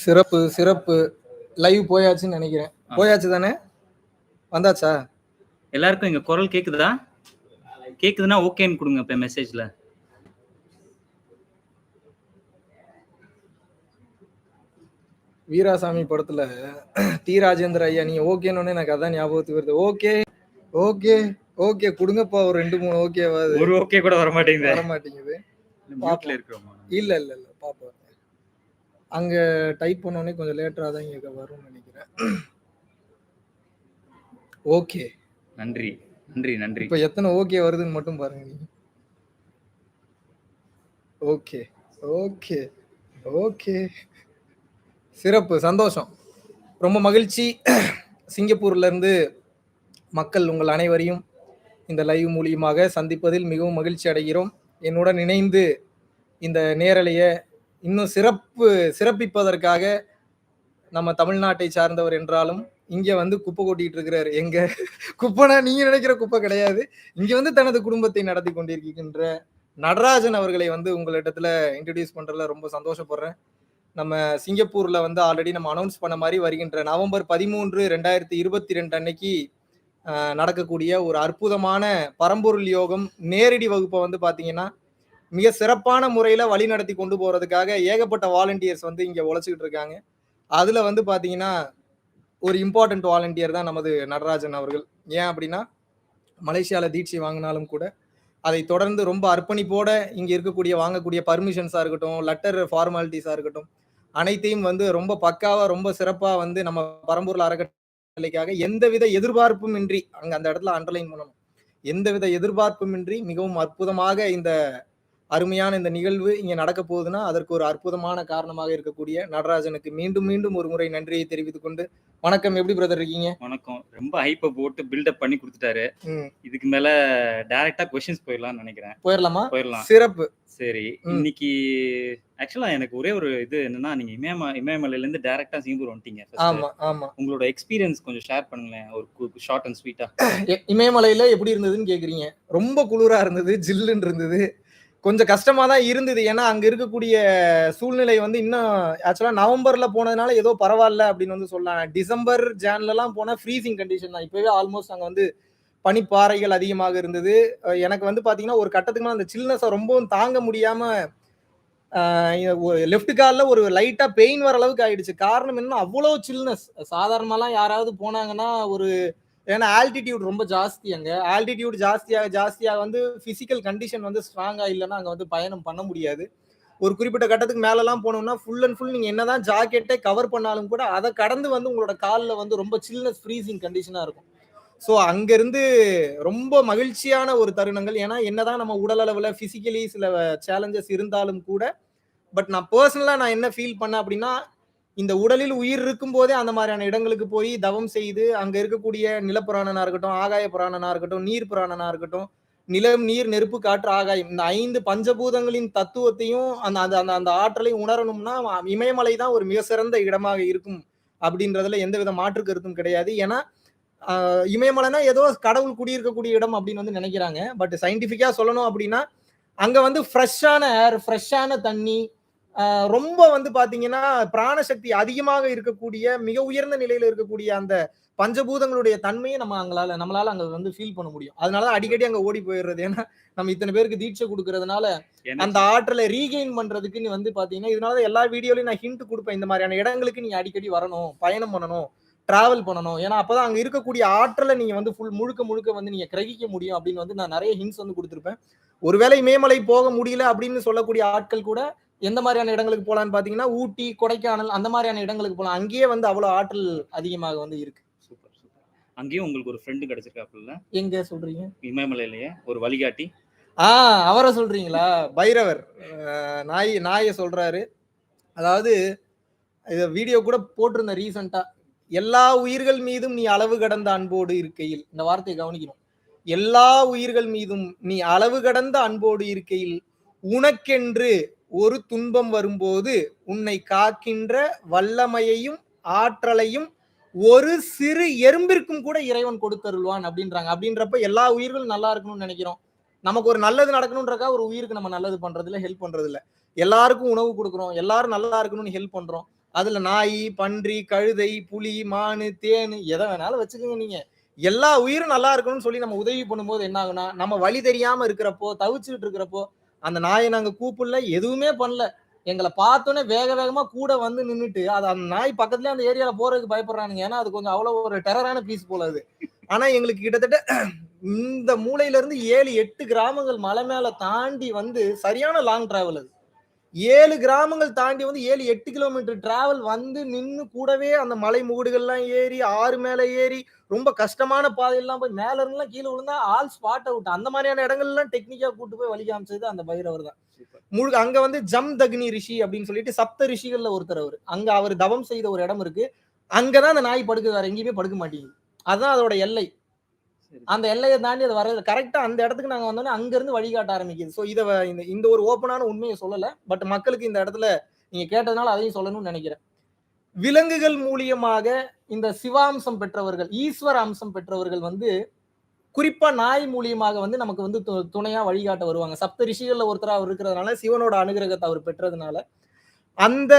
சிறப்பு சிறப்பு. லைவ் போயாச்சுன்னு நினைக்கிறேன். போயாச்சு தானே? வந்தாச்சா? எல்லாருக்கும் எங்க குரல் கேக்குதா? கேக்குதுன்னா ஓகேன்னு கொடுங்க இப்ப மெசேஜ்ல. வீராசாமி படத்துல டி ராஜேந்திர ஐயா நீங்க ஓகேன்னு எனக்கு அதான் ஞாபகத்துக்கு வருது. ஓகே ஓகே ஓகே கொடுங்கப்பா ஒரு 2-3 ஓகேவாது. ஒரு ஓகே கூட வர மாட்டேங்குது. இல்ல இல்ல இல்ல பாப்போம். அங்க டைப் பண்ணோடனே கொஞ்சம் லேட்டரா தான் இங்க வரும்னு நினைக்கிறேன். ஓகே நன்றி நன்றி நன்றி. இப்ப எத்தனை ஓகே வருதுன்னு மட்டும் பாருங்க நீங்க. ஓகே ஓகே ஓகே சிறப்பு சந்தோஷம். ரொம்ப மகிழ்ச்சி. சிங்கப்பூர்ல இருந்து மக்கள் உங்கள் அனைவரையும் இந்த லைவ் மூலியமாக சந்திப்பதில் மிகவும் மகிழ்ச்சி அடைகிறோம். என்னுடன் இணைந்து இந்த நேரலையை இன்னும் சிறப்பிப்பதற்காக நம்ம தமிழ்நாட்டை சார்ந்தவர் என்றாலும் இங்க வந்து குப்பை கொட்டிட்டு இருக்கிறாரு. எங்க குப்பைனா நீங்க நினைக்கிற குப்பை கிடையாது. இங்க வந்து தனது குடும்பத்தை நடத்தி கொண்டிருக்கின்ற நடராஜன் அவர்களை வந்து உங்களிடத்துல இன்ட்ரடியூஸ் பண்றதுல ரொம்ப சந்தோஷப்படுறேன். நம்ம சிங்கப்பூர்ல வந்து ஆல்ரெடி நம்ம அனௌன்ஸ் பண்ண மாதிரி வருகின்ற நவம்பர் 13, 2022 அன்னைக்கு நடக்கக்கூடிய ஒரு அற்புதமான பரம்பொருள் யோகம் நேரடி வகுப்பை வந்து பாத்தீங்கன்னா மிக சிறப்பான முறையில வழி நடத்தி கொண்டு போறதுக்காக ஏகப்பட்ட வாலண்டியர்ஸ் வந்து இங்க உழைச்சிக்கிட்டு இருக்காங்க. அதுல வந்து பாத்தீங்கன்னா ஒரு இம்பார்ட்டன்ட் வாலண்டியர் தான் நமது நடராஜன் அவர்கள். ஏன் அப்படின்னா மலேசியால தீட்சை வாங்கினாலும் கூட அதை தொடர்ந்து ரொம்ப அர்ப்பணிப்போட இங்க இருக்கக்கூடிய வாங்கக்கூடிய பர்மிஷன்ஸா இருக்கட்டும், லெட்டர் ஃபார்மாலிட்டிஸா இருக்கட்டும், அனைத்தையும் வந்து ரொம்ப பக்காவா ரொம்ப சிறப்பா வந்து நம்ம பரம்பொருள் அறக்கட்டளைக்காக எந்தவித எதிர்பார்ப்பும் இன்றி அந்த இடத்துல அண்டர்லைன் பண்ணணும். எந்தவித எதிர்பார்ப்பும் இன்றி மிகவும் அற்புதமாக இந்த அருமையான இந்த நிகழ்வு இங்க நடக்க போகுதுன்னா அதற்கு ஒரு அற்புதமான காரணமாக இருக்கக்கூடிய நடராஜனுக்கு மீண்டும் மீண்டும் ஒரு முறை நன்றியை தெரிவித்துக் கொண்டு வணக்கம். எப்படி பிரதர் இருக்கீங்க? வணக்கம். ரொம்ப ஹைப்பை போட்டு பில்டப் பண்ணி கொடுத்துட்டாரு. இதுக்கு மேல டைரக்டா क्वेश्चंस போயிடலாம்னு நினைக்கிறேன். போயிடலாமா? போயிடலாம். சிறப்பு. சரி, இன்னைக்கு ஆக்சுவலா எனக்கு ஒரே ஒரு இது என்னன்னா, நீங்க இமயமலையில இருந்து டைரக்டா சிங்கப்பூர் வந்துட்டீங்க. ஆமா ஆமா. உங்களோட எக்ஸ்பீரியன்ஸ் கொஞ்சம் ஷேர் பண்ணுங்களேன், ஒரு ஷார்ட் அண்ட் ஸ்வீட்டா. இமயமலையில எப்படி இருந்ததுன்னு கேக்குறீங்க? ரொம்ப குளிரா இருந்தது, ஜில்லுன்னு இருந்தது, கொஞ்சம் கஷ்டமா தான் இருந்தது. ஏன்னா அங்க இருக்கக்கூடிய சூழ்நிலை வந்து இன்னும் ஆக்சுவலா நவம்பர்ல போனதுனால ஏதோ பரவாயில்ல அப்படின்னு வந்து சொல்லலாம். டிசம்பர் ஜான்லாம் போனா ஃப்ரீசிங் கண்டிஷன் தான். இப்பவே ஆல்மோஸ்ட் அங்க வந்து பனிப்பாறைகள் அதிகமாக இருந்தது. எனக்கு வந்து பாத்தீங்கன்னா ஒரு கட்டத்துக்கு மேல அந்த சில்னஸை ரொம்பவும் தாங்க முடியாம லெஃப்ட் காலில் ஒரு லைட்டா பெயின் வர அளவுக்கு ஆயிடுச்சு. காரணம் என்ன, அவ்வளவு சில்னஸ். சாதாரணமாலாம் யாராவது போனாங்கன்னா ஒரு ஏன்னா ஆல்டிடியூட் ரொம்ப ஜாஸ்தி. அங்க ஆல்டிடியூட் ஜாஸ்தியாக வந்து பிசிக்கல் கண்டிஷன் வந்து ஸ்ட்ராங்கா இல்லைன்னா அங்க வந்து பயணம் பண்ண முடியாது. ஒரு குறிப்பிட்ட கட்டத்துக்கு மேலெல்லாம் போனோம்னா ஃபுல் அண்ட் ஃபுல் நீங்க என்னதான் ஜாக்கெட்டை கவர் பண்ணாலும் கூட அதை கடந்து வந்து உங்களோட காலில் வந்து ரொம்ப சில்னஸ் ஃப்ரீசிங் கண்டிஷனா இருக்கும். ஸோ அங்கிருந்து ரொம்ப மகிழ்ச்சியான ஒரு தருணங்கள். ஏன்னா என்னதான் நம்ம உடல் அளவுல பிசிக்கலி சில சேலஞ்சஸ் இருந்தாலும் கூட, பட் நான் பர்சனலா நான் என்ன ஃபீல் பண்ணேன் அப்படின்னா, இந்த உடலில் உயிர் இருக்கும் போதே அந்த மாதிரியான இடங்களுக்கு போய் தவம் செய்து அங்க இருக்கக்கூடிய நிலப்புராணனா இருக்கட்டும், ஆகாய புராணனா இருக்கட்டும், நீர் புராணனா இருக்கட்டும், நிலம், நீர், நெருப்பு, காற்று, ஆகாயம், இந்த 5 பஞ்சபூதங்களின் தத்துவத்தையும் அந்த ஆற்றலையும் உணரணும்னா இமயமலை தான் ஒரு மிக சிறந்த இடமாக இருக்கும் அப்படின்றதுல எந்தவித மாற்று கருத்தும் கிடையாது. ஏன்னா இமயமலைனா ஏதோ கடவுள் குடியிருக்கக்கூடிய இடம் அப்படின்னு வந்து நினைக்கிறாங்க. பட் சயின்டிபிக்கா சொல்லணும் அப்படின்னா அங்க வந்து ஃப்ரெஷ்ஷான ஏர், ஃப்ரெஷ்ஷான தண்ணி, ரொம்ப வந்து பாத்தீங்கன்னா பிராணசக்தி அதிகமாக இருக்கக்கூடிய மிக உயர்ந்த நிலையில இருக்கக்கூடிய அந்த பஞ்சபூதங்களுடைய தன்மையை நம்மளால அங்க வந்து ஃபீல் பண்ண முடியும். அதனால அடிக்கடி அங்க ஓடி போயிடுறது. ஏன்னா நம்ம இத்தனை பேருக்கு தீட்சை கொடுக்கறதுனால அந்த ஆற்றலை ரீகெயின் பண்றதுக்கு வந்து பாத்தீங்கன்னா இதனால எல்லா வீடியோலயும் நான் ஹிண்ட் கொடுப்பேன். இந்த மாதிரியான இடங்களுக்கு நீங்க அடிக்கடி வரணும், பயணம் பண்ணணும், டிராவல் பண்ணணும். ஏன்னா அப்பதான் அங்க இருக்கக்கூடிய ஆற்றலை நீங்க வந்து முழுக்க வந்து நீங்க கிரகிக்க முடியும் அப்படின்னு வந்து நான் நிறைய ஹிண்ட்ஸ் வந்து கொடுத்துருப்பேன். ஒருவேளை இமயமலை போக முடியல அப்படின்னு சொல்லக்கூடிய ஆட்கள் கூட எந்த மாதிரியான இடங்களுக்கு போலான்னு பாத்தீங்கன்னா ஊட்டி, கொடைக்கானல் அந்த மாதிரியான இடங்களுக்கு போலாம். அங்கேயே வந்து அவ்வளவு ஆற்றல் அதிகமாக வந்து இருக்கு. Super super. அங்கேயும் உங்களுக்கு ஒரு ஃப்ரெண்டு கிடைச்சிருக்காப்புல. எங்க சொல்றீங்க? இமயமலையிலேயே ஒரு வழிகாட்டி. அவரை சொல்றீங்களா? பைரவர் நாய சொல்றாரு. அதாவது இத வீடியோ கூட போட்டிருந்த ரீசெண்டா. எல்லா உயிர்கள் மீதும் நீ அளவு கடந்த அன்போடு இருக்கையில், இந்த வார்த்தையை கவனிக்கணும். எல்லா உயிர்கள் மீதும் நீ அளவு கடந்த அன்போடு இருக்கையில் உனக்கென்று ஒரு துன்பம் வரும்போது உன்னை காக்கின்ற வல்லமையையும் ஆற்றலையும் ஒரு சிறு எறும்பிற்கும் கூட இறைவன் கொடுத்தருள்வான் அப்படின்றாங்க. அப்படின்றப்ப எல்லா உயிர்களும் நல்லா இருக்கணும்னு நினைக்கிறோம். நமக்கு ஒரு நல்லது நடக்கணும்ன்றக்கா ஒரு உயிருக்கு நம்ம நல்லது பண்றது இல்ல, ஹெல்ப் பண்றது இல்ல. எல்லாருக்கும் உணவு கொடுக்குறோம், எல்லாரும் நல்லா இருக்கணும்னு ஹெல்ப் பண்றோம். அதுல நாய், பன்றி, கழுதை, புலி, மானு, தேனு எதை வேணாலும் வச்சுக்கோங்க நீங்க. எல்லா உயிரும் நல்லா இருக்கணும்னு சொல்லி நம்ம உதவி பண்ணும்போது என்ன ஆகும்னா, நம்ம வழி தெரியாம இருக்கிறப்போ, தவிச்சுட்டு இருக்கிறப்போ, அந்த நாய நாங்க கூப்பிடல, எதுவுமே பண்ணல. எங்கள பார்த்தோனே வேக வேகமா கூட வந்து நின்னுட்டு, அது அந்த நாய் பக்கத்துலயே அந்த ஏரியால போறதுக்கு பயப்படுறானுங்க. ஏன்னா, அது கொஞ்சம் அவ்வளோ ஒரு டெரரான பீஸ் போல அது. ஆனா, எங்களுக்கு கிட்டத்தட்ட இந்த மூலையில இருந்து 7, 8 கிராமங்கள் மலை மேல தாண்டி வந்து சரியான லாங் டிராவல் அது. 7 கிராமங்கள் தாண்டி வந்து 7, 8 கிலோமீட்டர் டிராவல் வந்து நின்னு கூடவே அந்த மலை முகடுகள்லாம் ஏறி, ஆறு மேல ஏறி, ரொம்ப கஷ்டமான பாதையெல்லாம் போய் மேல இருந்துலாம் கீழ விழுந்தா ஆல் ஸ்பாட் அவுட். அந்த மாரியான இடங்கள்லாம் டெக்னிக்கா கூட்டு போய் வழி காமிச்சது அந்த பைரவர் தான். சூப்பர். முழுக்க அங்க வந்து ஜம்தக்னி ரிஷி அப்படின்னு சொல்லிட்டு சப்த ரிஷிகள்ல ஒருத்தர் அவரு. அங்க அவர் தவம் செய்த ஒரு இடம் இருக்கு. அங்க தான் அந்த நாய் படுக்குது. வேற எங்கேயுமே படுக்க மாட்டேங்குது. அதுதான் அதோட எல்லை. சரி. அந்த எல்லைய தாண்டி அது வரது கரெக்ட்டா அந்த இடத்துக்கு நாங்க வந்தோனே அங்க இருந்து வழிகாட்ட ஆரம்பிக்குது. சோ இத இந்த இந்த ஒரு ஓப்பனான உண்மைய சொல்லல. பட் மக்களுக்கு இந்த இடத்துல நீங்க கேட்டதுனால அதையும் சொல்லணும்னு நெனைக்கிறேன். விலங்குகள் மூலியமாக இந்த சிவாம்சம் பெற்றவர்கள், ஈஸ்வர அம்சம் பெற்றவர்கள் வந்து குறிப்பா நாய் மூலியமாக வந்து நமக்கு வந்து துணையா வழிகாட்ட வருவாங்க. சப்த ரிஷிகள்ல ஒருத்தரா அவர் இருக்கிறதுனால, சிவனோட அனுகிரகத்த அவர் பெற்றதுனால, அந்த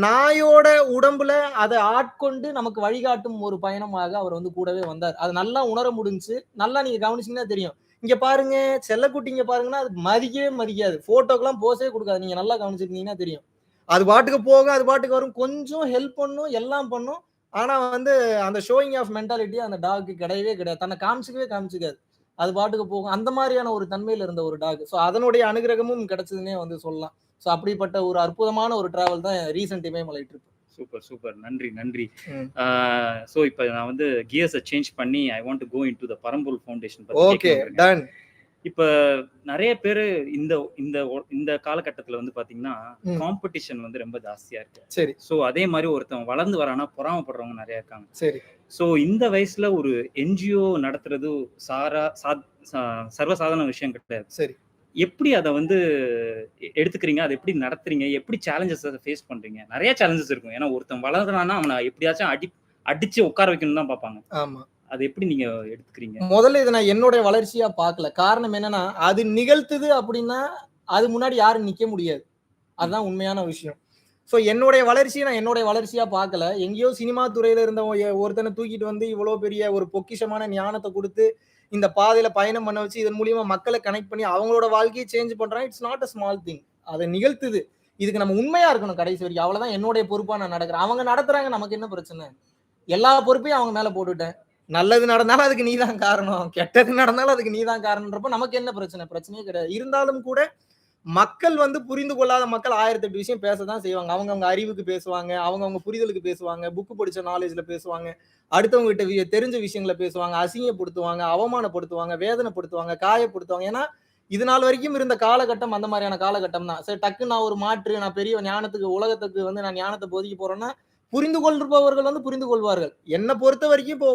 நாயோட உடம்புல அத ஆட்கொண்டு நமக்கு வழிகாட்டும் ஒரு பயணமாக அவர் வந்து கூடவே வந்தார். அத நல்லா உணர முடிஞ்சுச்சு. நல்லா நீங்க கவனிச்சீங்கன்னா தெரியும். இங்க பாருங்க, செல்லக்குட்டிங்க பாருங்கன்னா, அது மதிக்கவே மதிக்காது. ஃபோட்டோக்கெல்லாம் போஸே குடுக்காது. நீங்க நல்லா கவனிச்சிருந்தீங்கன்னா தெரியும். அது பாட்டுக்கு போகும், அது பாட்டுக்கு வரும். கொஞ்சம் ஹெல்ப் பண்ணும், எல்லாம் பண்ணும். ஆனா வந்து அந்த ஷோயிங் ஆஃப் மென்டாலிட்டி அந்த டாக்க்கு கிடையவே கிடையாது. தன்னை காமிச்சுக்கவே காமிச்சுக்காது. அது பாட்டுக்கு போகும். அந்த மாரியான ஒரு தன்மையில இருந்த ஒரு டாக். ஸோ அதனுடைய அனுகிரகமும் கிடைச்சதுன்னே வந்து சொல்லலாம். ஸோ அப்படிப்பட்ட ஒரு அற்புதமான ஒரு டிராவல் தான் ரீசென்ட் இமயமலை ட்ரிப். Super, super. நன்றி, நன்றி. ம். சோ இப்ப நான் வந்து கியர்ஸ சேஞ்ச் பண்ணி I want to go into the Paramporul foundation பத்தி ஓகே, கேட்கணும்னு டன். இப்ப நெறைய பேரு இந்த இந்த இந்த காலகட்டத்துல வந்து பாத்தீங்கன்னா, ம். காம்படிஷன் வந்து ரொம்ப ஜாஸ்தியா இருக்கு. சரி, சோ அதே மாரி ஒருத்தன் வளர்ந்து வரான்னா பொறாமப்படுறவங்க நெறைய இருக்காங்க. சரி. சோ இந்த வயசுல ஒரு என்ஜிஓ நடத்துறது சாரா சாத் ச சர்வசாதாரண விஷயம் கிடையாது. சரி. எப்படி அத வந்து எடுத்துக்கிறீங்க? அத எப்படி நடத்துறீங்க? எப்படி சேலஞ்சஸ ஃபேஸ் பண்றீங்க? நெறைய சேலஞ்சஸ் இருக்கும். ஏன்னா ஒருத்தன் வளர்றான்னா, அவன எப்படியாச்சும் அடிச்சு உட்கார வைக்கணும்னு தான் பார்ப்பாங்க. ஆமா. அத எப்படி நீங்க எடுத்துக்கிறீங்க? முதல்ல இத நான் என்னுடைய வளர்ச்சியா பார்க்கல. காரணம் என்னன்னா, அது நிகழ்த்துது அப்படின்னா, அது முன்னாடி யாரும் நிக்க முடியாது. ம். அதுதான் உண்மையான விஷயம். ஸோ என்னுடைய வளர்ச்சிய நான் என்னுடைய வளர்ச்சியா பார்க்கல. எங்கேயோ சினிமா துறையில இருந்த ஒருத்தன தூக்கிட்டு வந்து இவ்வளோ பெரிய ஒரு பொக்கிஷமான ஞானத்த குடுத்து, இந்த பாதையில பயணம் பண்ண வச்சு, இதன் மூலியமா மக்கள கனெக்ட் பண்ணி அவங்களோட வாழ்க்கைய சேஞ்ச் பண்றான். It's not a small thing. அத நிகழ்த்துது. இதுக்கு நம்ம உண்மையா இருக்கணும் கடைசி வரைக்கும். அவ்வளவுதான் என்னுடைய பொறுப்பா நான் நடக்கிறேன். அவங்க நடத்துறாங்க நமக்கு என்ன பிரச்சனை? எல்லா பொறுப்பையும் அவங்க மேல போட்டுட்டேன். நல்லது நடந்தாலும் அதுக்கு நீ தான் காரணம். கெட்டது நடந்தாலும் அதுக்கு நீ தான் காரணம்ன்றப்ப நமக்கு என்ன பிரச்சனை? பிரச்சனையே கிடையாது. இருந்தாலும் கூட மக்கள் வந்து புரிந்து கொள்ளாத மக்கள் 1008 விஷயம் பேசத்தான் செய்வாங்க. அவங்கவங்க அறிவுக்கு பேசுவாங்க. அவங்கவங்க புரிதலுக்கு பேசுவாங்க. புக் படிச்ச நாலேட்ஜ்ல பேசுவாங்க. அடுத்தவங்க கிட்ட தெரிஞ்ச விஷயங்கள பேசுவாங்க. அசிங்கப்படுத்துவாங்க, அவமானப்படுத்துவாங்க, வேதனைப்படுத்துவாங்க, காயப்படுத்துவாங்க. ஏன்னா, இது நாள் வரைக்கும் இருந்த காலகட்டம் அந்த மாரியான காலகட்டம் தான். சரி டக்குன்னு நான் ஒரு மாற்று, நான் பெரிய ஞானத்துக்கு உலகத்துக்கு வந்து நான் ஞானத்த போதிக்க போறேன்னா, புரிந்து கொள்பவர்கள் வந்து புரிந்து கொள்வார்கள். என்ன பொறுத்தவரைக்கும் இப்போ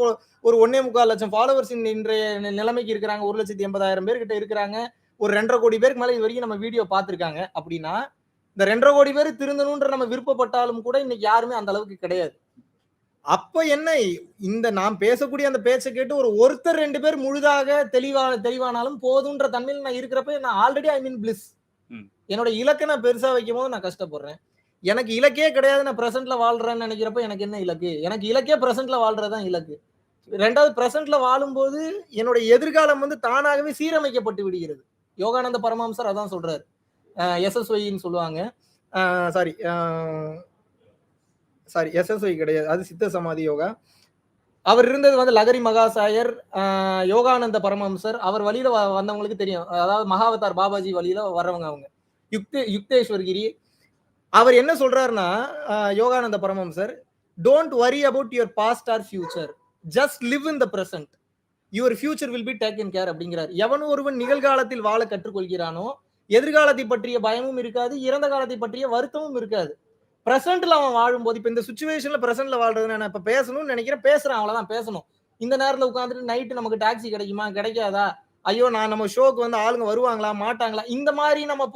ஒரு 1.25 லட்சம் ஃபாலோவர்ஸ் இன்றைய நிலைமைக்கு இருக்கிறாங்க. 1,80,000 பேர் கிட்ட இருக்கிறாங்க. ஒரு 2,50,000 கோடி பேருக்கு மேல இது வரைக்கும் நம்ம வீடியோ பார்த்திருக்காங்க அப்படின்னா, இந்த 2,50,000 கோடி பேர் திருந்தணும்ன்ற நம்ம விருப்பப்பட்டாலும் கூட இன்னைக்கு யாருமே அந்த அளவுக்கு கிடையாது. அப்ப என்ன இந்த நான் பேசக்கூடிய அந்த பேச்ச கேட்டு ஒருத்தர் 2 பேர் முழுதாக தெளிவானாலும் போதுன்ற தன்மையில நான் இருக்கிறப்ப நான் ஆல்ரெடி ஐ மீன் பிளிஸ். ம். என்னோட இலக்க நான் பெருசா வைக்கும்போது நான் கஷ்டப்படுறேன். எனக்கு இலக்கே கிடையாது. நான் பிரசன்ட்ல வாழ்றேன்னு நெனைக்கிறப்ப எனக்கு என்ன இலக்கு? எனக்கு இலக்கே பிரசன்ட்ல வாழ்றது தான் இலக்கு. 2வது பிரசன்ட்ல வாழும்போது என்னோட எதிர்காலம் வந்து தானாகவே சீரமைக்கப்பட்டு விடுகிறது. யோகானந்த பரமஹம்சர் அதான் சொல்றாரு. எஸ்எஸ்ஒய்ன்னு சொல்லுவாங்க. அ சாரி எஸ்எஸ்ஒய் கிடையாது. அது சித்த சமாதி யோகா. அவர் இருந்தது வந்து லகரி மகாசாயர், யோகானந்த பரமஹம்சர். அவர் வழியில வந்தவங்களுக்கு தெரியும். அதாவது மகாவதார் பாபாஜி வழியில வர்றவங்க அவங்க. யுக்தேஸ்வர் கிரி. அவர் என்ன சொல்றாருன்னா, யோகானந்த பரமஹம்சர், "don't worry about your past or future. Just live in the present. Your future will be taken care" அப்படிங்கிறார். எவன் ஒருவன் நிகழ்காலத்தில் வாழ கற்றுக்கொள்கிறானோ, எதிர்காலத்தை பற்றிய பயமும் இருக்காது, இறந்த காலத்தை பற்றிய வருத்தமும் இருக்காது. பிரசன்ட்ல அவன் வாழும்போது, இப்ப இந்த சிச்சுவேஷன்ல பிரசன்ட்ல வாழ்றது நான் இப்ப பேசணும்னு நினைக்கிறேன், பேசுறேன் அவ்வளவுதான் பேசணும். இந்த நேரத்துல உட்கார்ந்துட்டு நைட்டு நமக்கு டாக்ஸி கிடைக்குமா? கிடைக்காதா? ஐயோ! நான் நம்ம ஷோக்கு வந்து ஆளுங்க வருவாங்களா? மாட்டாங்களா? இந்த மாரி நம்ம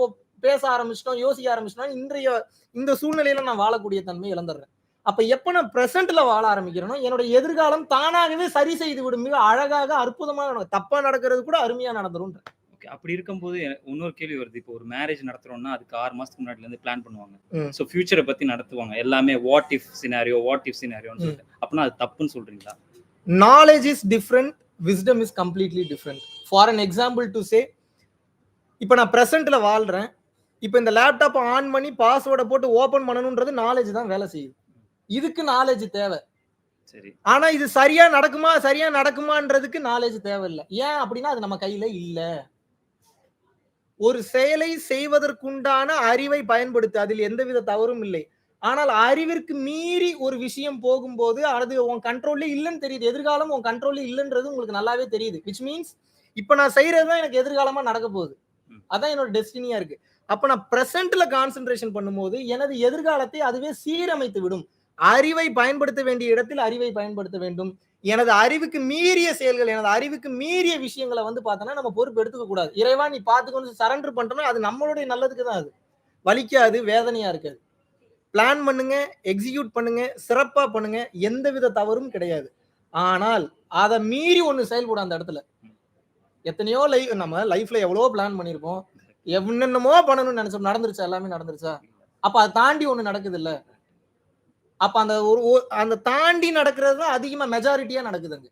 பேச ஆரம்பிச்சிட்டோம், யோசிக்க ஆரம்பிச்சிட்டோம். இன்றைய இந்த சூழ்நிலையில நான் வாழக்கூடிய தன்மையை இழந்துடுறேன். அப்ப எப்ப நான் பிரசன்ட்ல வாழ ஆரம்பிக்கிறேனோ, என்னுடைய எதிர்காலம் தானாகவே சரி செய்து விடும். மிக அழகாக, அற்புதமாக தப்பா நடக்கிறது கூட அருமையா நடந்துரும். ஓகே. அப்படி இருக்கும்போது இன்னொரு கேள்வி வருது. இப்போ ஒரு மேரேஜ் நடத்துறோம்னா, அதுக்கு 6 மாசத்துக்கு முன்னாடிலேருந்து பிளான் பண்ணுவாங்க. ம். ஸோ ஃபியூச்சர பத்தி நடத்துவாங்க. எல்லாமே what if scenario, what if சினாரியோன்னு ம். சொல்லிட்டு. அப்பன்னா அது தப்புன்னு சொல்றீங்களா? Knowledge is different, wisdom is completely different. For an example to say, இப்ப நான் பிரசன்ட்ல வாழ்றேன். இப்ப இந்த லேப்டாப் ஆன் பண்ணி பாஸ்வேர்ட போட்டு ஓபன் பண்ணணும்ன்றது நாலேஜ் தான் வேலை செய்யுது. இதுக்கு நாலேஜ் தேவை. சரி. ஆனா இது சரியா நடக்குமான்றதுக்கு நாலேஜ் தேவையில்ல. ஏன் அப்படின்னா அது நம்ம கையில இல்ல. ஒரு செயலை செய்வதற்குண்டான அறிவை பயன்படுத்து. அதில் எந்தவித தவறும் இல்லை. ஆனால் அறிவிற்கு மீறி ஒரு விஷயம் போகும்போது அது உன் கண்ட்ரோல்ல இல்லன்னு தெரியுது. எதிர்காலம் உன் கண்ட்ரோல்ல இல்லன்றது உங்களுக்கு நல்லாவே தெரியுது. விச் மீன்ஸ் இப்ப நான் செய்யறது தான் எனக்கு எதிர்காலமா நடக்க போகுது. அதான் என்னோட டெஸ்டினியா இருக்கு. அப்ப நான் பிரசன்ட்ல கான்சென்ட்ரேஷன் பண்ணும்போது எனது எதிர்காலத்தை அதுவே சீரமைத்து விடும். அறிவை பயன்படுத்த வேண்டிய இடத்தில் அறிவை பயன்படுத்த வேண்டும். எனது அறிவுக்கு மீறிய செயல்கள், எனது அறிவுக்கு மீறிய விஷயங்களை வந்து பார்த்தோன்னா நம்ம பொறுப்பு எடுத்துக்க கூடாது. இறைவா நீ பார்த்துக்கோன்னு சரண்டர் பண்றோம்னா அது நம்மளுடைய நல்லதுக்கு தான் அது. வலிக்காது, வேதனையா இருக்காது. பிளான் பண்ணுங்க, எக்ஸிக்யூட் பண்ணுங்க, சிறப்பா பண்ணுங்க. எந்தவித தவறும் கிடையாது. ஆனால் அத மீறி ஒண்ணு செயல்படும் அந்த இடத்துல. எத்தனையோ நம்ம லைஃப்ல எவ்வளவோ பிளான் பண்ணியிருப்போம். என்னென்னமோ பண்ணணும்னு நினைச்சோம். நடந்துருச்சா? எல்லாமே நடந்துருச்சா? அப்ப அத தாண்டி ஒண்ணு நடக்குதுல்ல. அப்ப அந்த அந்த தாண்டி நடக்கிறது தான் அதிகமா மெஜாரிட்டியா நடக்குதுங்க.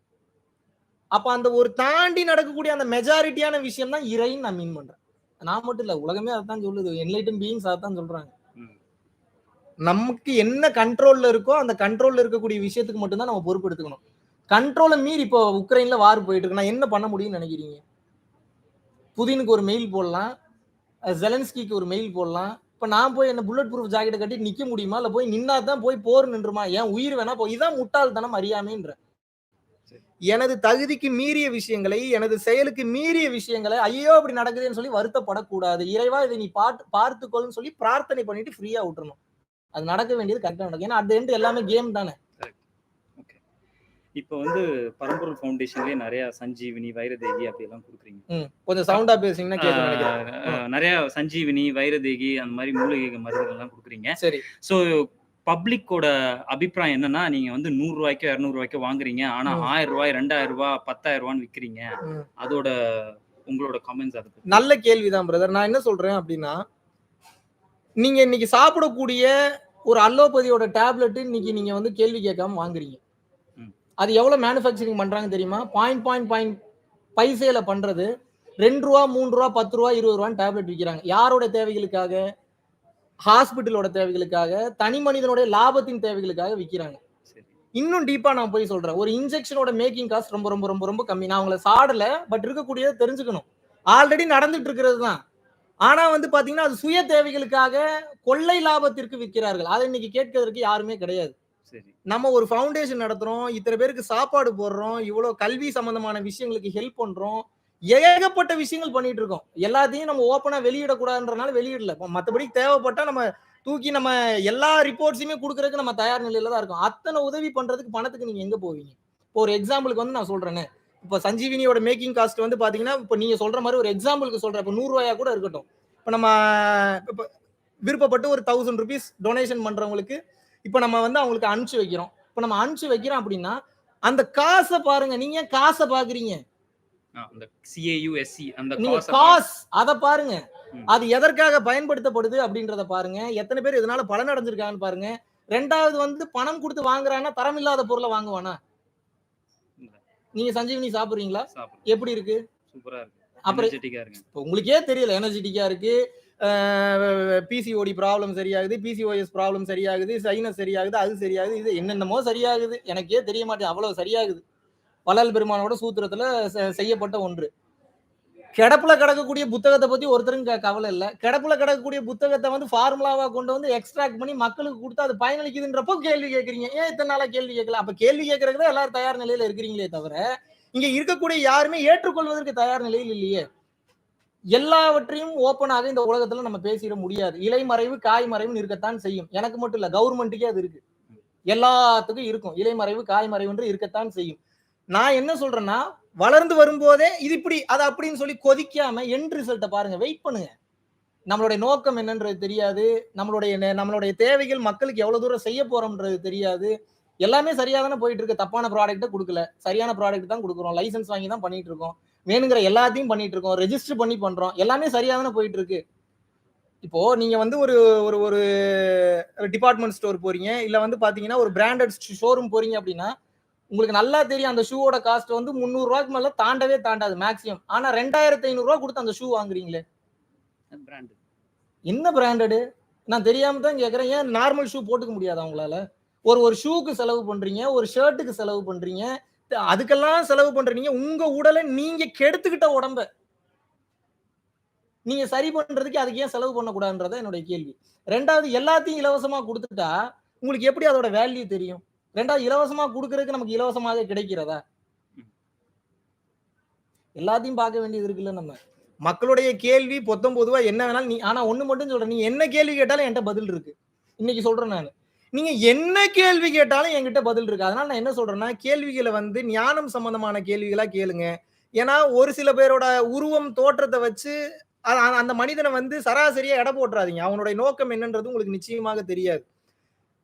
அப்ப அந்த ஒரு தாண்டி நடக்கக்கூடிய அந்த மெஜாரிட்டியான விஷயம் தான் இறைன்னு நான் மீன் பண்றேன். நான் மட்டும் இல்ல. உலகமே அதத்தான் சொல்லுது. என்லைட்டன் பீயிங்ஸ் அதத்தான் சொல்றாங்க. நமக்கு என்ன கண்ட்ரோல்ல இருக்கோ அந்த கண்ட்ரோல்ல இருக்கக்கூடிய விஷயத்துக்கு மட்டும் தான் நம்ம பொறுப்பு எடுத்துக்கணும். கண்ட்ரோல மீறி இப்போ உக்ரைன்ல வார் போயிட்டு இருக்கு. நான் என்ன பண்ண முடியும்னு நினைக்கிறீங்க? புதினுக்கு ஒரு மெயில் போடலாம். ஜெலன்ஸ்கிக்கு ஒரு மெயில் போடலாம். இப்ப நான் போய் என்ன புல்லட் ப்ரூஃப் ஜாக்கெட்ட கட்டிட்டு நிக்க முடியுமா? இல்ல போய் நின்னா தான் போய் போர் நின்றுமா? என் உயிர் வேணா இதான் முட்டாள்தனம், அறியாமைன்ற. எனது தகுதிக்கு மீறிய விஷயங்களை, எனது செயலுக்கு மீறிய விஷயங்களை, ஐயோ அப்படி நடக்குதுன்னு சொல்லி வருத்தப்படக்கூடாது. இறைவா இதை நீ பார்த்துக்கொள்னு சொல்லி பிரார்த்தனை பண்ணிட்டு ஃப்ரீயா விட்டுறணும். அது நடக்க வேண்டியது கரெக்டா நடக்கும். ஏன்னா அட் எண்ட் எல்லாமே கேம் தானே. இப்போ வந்து பரம்பொருள் ஃபவுண்டேஷன்லயே நிறைய சஞ்சீவினி, வைரதேகி அப்படி எல்லாம் கொடுக்குறீங்க. கொஞ்சம் சவுண்டா பேசிங்கன்னா கேட்க நினைக்கிறேன். நிறைய சஞ்சீவினி, வைரதேகி அந்த மாதிரி மூலிகை மருந்துகள் எல்லாம் கொடுக்குறீங்க. சரி. ஸோ பப்ளிக்கோட அபிப்பிராயம் என்னன்னா, நீங்க வந்து 100 ரூபாய்க்கோ 200 ரூபாய்க்கோ வாங்குறீங்க. ஆனா 1000 ரூபாய், 2000 ரூபாய், 10,000 ரூபான்னு விக்கிறீங்க. அதோட உங்களோட கமெண்ட்ஸ் அது நல்ல கேள்விதான் பிரதர். நான் என்ன சொல்றேன் அப்படின்னா, நீங்க இன்னைக்கு சாப்பிடக்கூடிய ஒரு அலோபதியோட டேப்லெட் இன்னைக்கு நீங்க வந்து கேள்வி கேட்காம வாங்குறீங்க. அது எவ்வளவு மேனுஃபேக்சரிங் பண்றாங்க தெரியுமா? பாயிண்ட் பைசையில பண்றது 2 ரூபா, 3 ரூபா, 10 ரூபா, 20 ரூபான்னு டேப்லெட் விற்கிறாங்க. யாரோட தேவைகளுக்காக? ஹாஸ்பிட்டலோட தேவைகளுக்காக, தனி மனிதனுடைய லாபத்தின் தேவைகளுக்காக விற்கிறாங்க. இன்னும் டீப்பா நான் போய் சொல்றேன். ஒரு இன்ஜெக்ஷனோட மேக்கிங் காஸ்ட் ரொம்ப ரொம்ப ரொம்ப ரொம்ப கம்மி. நான் உங்களை சாடல, பட் இருக்கக்கூடியதை தெரிஞ்சுக்கணும். ஆல்ரெடி நடந்துட்டு இருக்கிறது தான். ஆனா வந்து பாத்தீங்கன்னா அது சுய தேவைகளுக்காக கொள்ளை லாபத்திற்கு விற்கிறார்கள். அதை இன்னைக்கு கேட்கிறதுக்கு யாருமே கிடையாது. நம்ம ஒரு ஃபவுண்டேஷன் நடத்துறோம், இத்தனை பேருக்கு சாப்பாடு போடுறோம், இவ்வளவு கல்வி சம்பந்தமான விஷயங்களுக்கு ஹெல்ப் பண்றோம், ஏகப்பட்ட விஷயங்கள் பண்ணிட்டு இருக்கோம். எல்லாத்தையும் நம்ம ஓப்பனா வெளியிடக்கூடாதுன்றனால வெளியிடல. மற்றபடி தேவைப்பட்டா நம்ம தூக்கி நம்ம எல்லா ரிப்போர்ட்ஸுமே கொடுக்கறதுக்கு நம்ம தயார் நிலையில தான் இருக்கோம். அத்தனை உதவி பண்றதுக்கு பணத்துக்கு நீங்க எங்க போவீங்க? இப்போ ஒரு எக்ஸாம்பிளுக்கு வந்து நான் சொல்றேன்னு, இப்போ சஞ்சீவினியோட மேக்கிங் காஸ்ட் வந்து பாத்தீங்கன்னா, இப்போ நீங்க சொல்ற மாதிரி ஒரு எக்ஸாம்பிளுக்கு சொல்றேன். இப்போ 100 ரூபாயா கூட இருக்கட்டும். இப்போ நம்ம விருப்பப்பட்டு ஒரு 1000 rupees டொனேஷன் பண்றவங்களுக்கு இப்ப நம்ம வந்து அவங்களுக்கு அனுப்பிச்சு வைக்கிறோம். இப்ப நம்ம அனுப்பிச்சு வைக்கிறோம் அப்படின்னா அந்த காசை பாருங்க. நீங்க ஏன் காசை பாக்குறீங்க? அந்த CAUSC அந்த காசு அத பாருங்க. அது எதற்காக பயன்படுத்தப்படுது அப்படின்றத பாருங்க. எத்தனை பேர் இதனால பலன் அடைஞ்சிருக்காங்கன்னு பாருங்க. ரெண்டாவது வந்து பணம் கொடுத்து வாங்குறான்னா தரம் இல்லாத பொருளை வாங்குவானா? நீங்க சஞ்சீவினி சாப்பிடுறீங்களா? எப்படி இருக்கு? சூப்பரா இருக்கு. எனர்ஜெட்டிக்கா இருக்கு. உங்களுக்கே தெரியல எனர்ஜெட்டிக்கா இருக்கு. பிசிஓடி ப்ராப்ளம் சரியாகுது, பிசிஓஎஸ் ப்ராப்ளம் சரியாகுது, சைனஸ் சரியாகுது, அது சரியாகுது, இது என்னென்னமோ சரியாகுது. எனக்கே தெரிய மாட்டேன், அவ்வளவு சரியாகுது. வள்ளல் பெருமானோட சூத்திரத்துல செய்யப்பட்ட ஒன்று. கிடப்புல கிடக்கக்கூடிய புத்தகத்தை பத்தி ஒருத்தரும் கவலை இல்ல. கிடப்புல கிடக்கக்கூடிய புத்தகத்தை வந்து ஃபார்முலாவா கொண்டு வந்து எக்ஸ்ட்ராக்ட் பண்ணி மக்களுக்கு கொடுத்து அது பயனளிக்குதுன்றப்போ கேள்வி கேட்கறீங்க. ஏன் இத்தனை நாளா கேள்வி கேட்கல? அப்ப கேள்வி கேட்கறதுக்கு தான் எல்லாரும் தயார் நிலையில இருக்கிறீங்களே தவிர இங்க இருக்கக்கூடிய யாருமே ஏற்றுக்கொள்வதற்கு தயார் நிலையில் இல்லையே. எல்லாவற்றையும் ஓப்பனாக இந்த உலகத்துல நம்ம பேசிட முடியாது. இலைமறைவு காய்மறைவுன்னு இருக்கத்தான் செய்யும். எனக்கு மட்டும் இல்ல, கவர்மெண்ட்டுக்கே அது இருக்கு. எல்லாத்துக்கும் இருக்கும். இலைமறைவு காய்மறைவுன்று இருக்கத்தான் செய்யும். நான் என்ன சொல்றேன்னா, வளர்ந்து வரும்போதே இது இப்படி அது அப்படின்னு சொல்லி கொதிக்காம எண்ட் ரிசல்ட்டை பாருங்க. வெயிட் பண்ணுங்க. நம்மளுடைய நோக்கம் என்னன்றது தெரியாது. நம்மளுடைய தேவைகள் மக்களுக்கு எவ்வளவு தூரம் செய்ய போறோம்ன்றது தெரியாது. எல்லாமே சரியா தானே போயிட்டு இருக்கு. தப்பான ப்ராடக்ட்டை கொடுக்கல, சரியான ப்ராடக்ட் தான் கொடுக்குறோம். லைசன்ஸ் வாங்கி தான் பண்ணிட்டு இருக்கோம். வேணுங்கிற எல்லாத்தையும் பண்ணிட்டு இருக்கோம், ரெஜிஸ்டர் பண்ணி பண்றோம், எல்லாமே சரியா தானே போயிட்டு இருக்கு. இப்போ நீங்க வந்து ஒரு ஒரு ஒரு டிபார்ட்மெண்ட் ஸ்டோர் போறீங்க, இல்ல வந்து பாத்தீங்கன்னா ஒரு பிராண்டட் ஷோரூம் போறீங்க அப்படின்னா, உங்களுக்கு நல்லா தெரியும் அந்த ஷூவோட காஸ்ட் வந்து ரூ. 300 மேல தாண்டவே தாண்டாது மேக்ஸிமம். ஆனா ரூ. 2500 குடுத்து அந்த ஷூ வாங்குறீங்களே. பிராண்ட் என்ன பிராண்டடு? நான் தெரியாம தான் கேட்கிறேன். ஏன் நார்மல் ஷூ போட்டுக்க முடியாதா உங்களால? ஒரு ஒரு ஷூக்கு செலவு பண்றீங்க, ஒரு ஷர்ட்டுக்கு செலவு பண்றீங்க. அதுக்கெல்லாம் செலவு பண்றீங்க. உங்க உடல நீங்க கெடுத்துக்கிட்ட உடம்ப நீங்க சரி பண்றதுக்கு அதுக்கு ஏன் செலவு பண்ணக்கூடாதுன்றத என்னுடைய கேள்வி. 2வது எல்லாத்தையும் இலவசமா குடுத்துட்டா, உங்களுக்கு எப்படி அதோட வேல்யூ தெரியும்? 2வது இலவசமா குடுக்குறதுக்கு நமக்கு இலவசமாவே கிடைக்கிறதா? எல்லாத்தையும் பார்க்க வேண்டியது இருக்குல்ல நம்ம. மக்களுடைய கேள்வி பொத்தம் பொதுவா என்ன வேணாலும் ஆனா ஒண்ணு மட்டும் சொல்றேன். நீங்க என்ன கேள்வி கேட்டாலும் என்ட்ட பதில் இருக்கு. இன்னைக்கு சொல்றேன் நானு. நீங்க என்ன கேள்வி கேட்டாலும் என்கிட்ட பதில் இருக்கு. அதனால நான் என்ன சொல்றேன்னா, கேள்விகள வந்து ஞானம் சம்பந்தமான கேள்விகளா கேளுங்க. ஏன்னா, ஒரு சில பேரோட உருவம், தோற்றத்த வச்சு அந்த மனிதன வந்து சராசரியா எடை போட்டுறாதீங்க. அவனுடைய நோக்கம் என்னன்றது உங்களுக்கு நிச்சயமாக தெரியாது.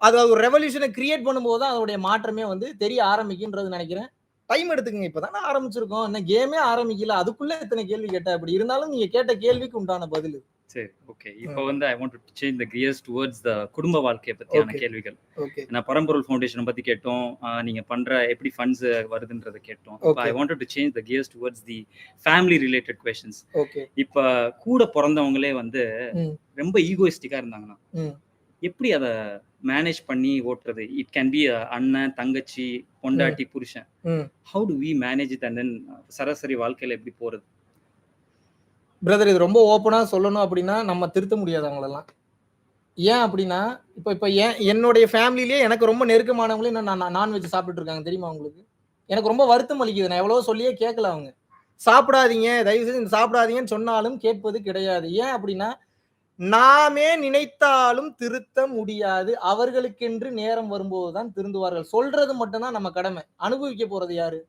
அது ஒரு ரெவல்யூஷன கிரியேட் பண்ணும்போது தான் அதோடைய மாற்றமே வந்து தெரிய ஆரம்பிக்கும்ன்றது நெனைக்கிறேன். டைம் எடுத்துக்கங்க. இப்ப தானே ஆரம்பிச்சிருக்கோம். இன்னும் கேமே ஆரம்பிக்கல. அதுக்குள்ள இத்தனை கேள்வி கேட்டா எப்படி? இருந்தாலும் நீங்க கேட்ட கேள்விக்கு உண்டான பதில். சரி, ஓகே. இப்போ வந்து I want to change the gears towards தி குடும்ப வாழ்க்கைய பத்தியான ஓகே. கேள்விகள். ஓகே. ஏன்னா பரம்பொருள் ஃபவுண்டேஷன பத்தி கேட்டோம். நீங்க பண்ற எப்படி ஃபண்ட்ஸ் வருதுன்றத கேட்டோம். இப்ப I okay. Wanted to change the gears towards the family related questions. Okay. இப்ப கூட பொறந்தவங்களே வந்து ம். ரொம்ப ஈகோயிஸ்டிக்கா இருந்தாங்கன்னா, ம். எப்படி அத மேனேஜ் பண்ணி ஓட்டுறது? இட் கேன் பி அண்ணன், தங்கச்சி, ம். பொண்டாட்டி, புருஷன். ம். How do we manage it and then சராசரி வாழ்க்கையில எப்படி போறது? பிரதர் இது ரொம்ப ஓப்பனா சொல்லணும் அப்படின்னா, நம்ம திருத்த முடியாது அவங்களெல்லாம். ஏன் அப்படின்னா, இப்ப இப்ப என்னுடைய ஃபேமிலிலயே எனக்கு ரொம்ப நெருக்கமானவங்களே இன்னும் நான்வெஜ் சாப்பிட்டுட்டு இருக்காங்க. தெரியுமா உங்களுக்கு? எனக்கு ரொம்ப வருத்தம் அளிக்குது. நான் எவ்வளவோ சொல்லியே கேட்கல அவங்க. சாப்பிடாதீங்க, தயவு செஞ்சு சாப்பிடாதீங்கன்னு சொன்னாலும் கேட்பது கிடையாது. ஏன் அப்படின்னா, நாமே நினைத்தாலும் திருத்த முடியாது. அவர்களுக்கென்று நேரம் வரும்போது தான் திருந்துவார்கள். சொல்றது மட்டும் தான் நம்ம கடமை. அனுபவிக்க போறது யாரு?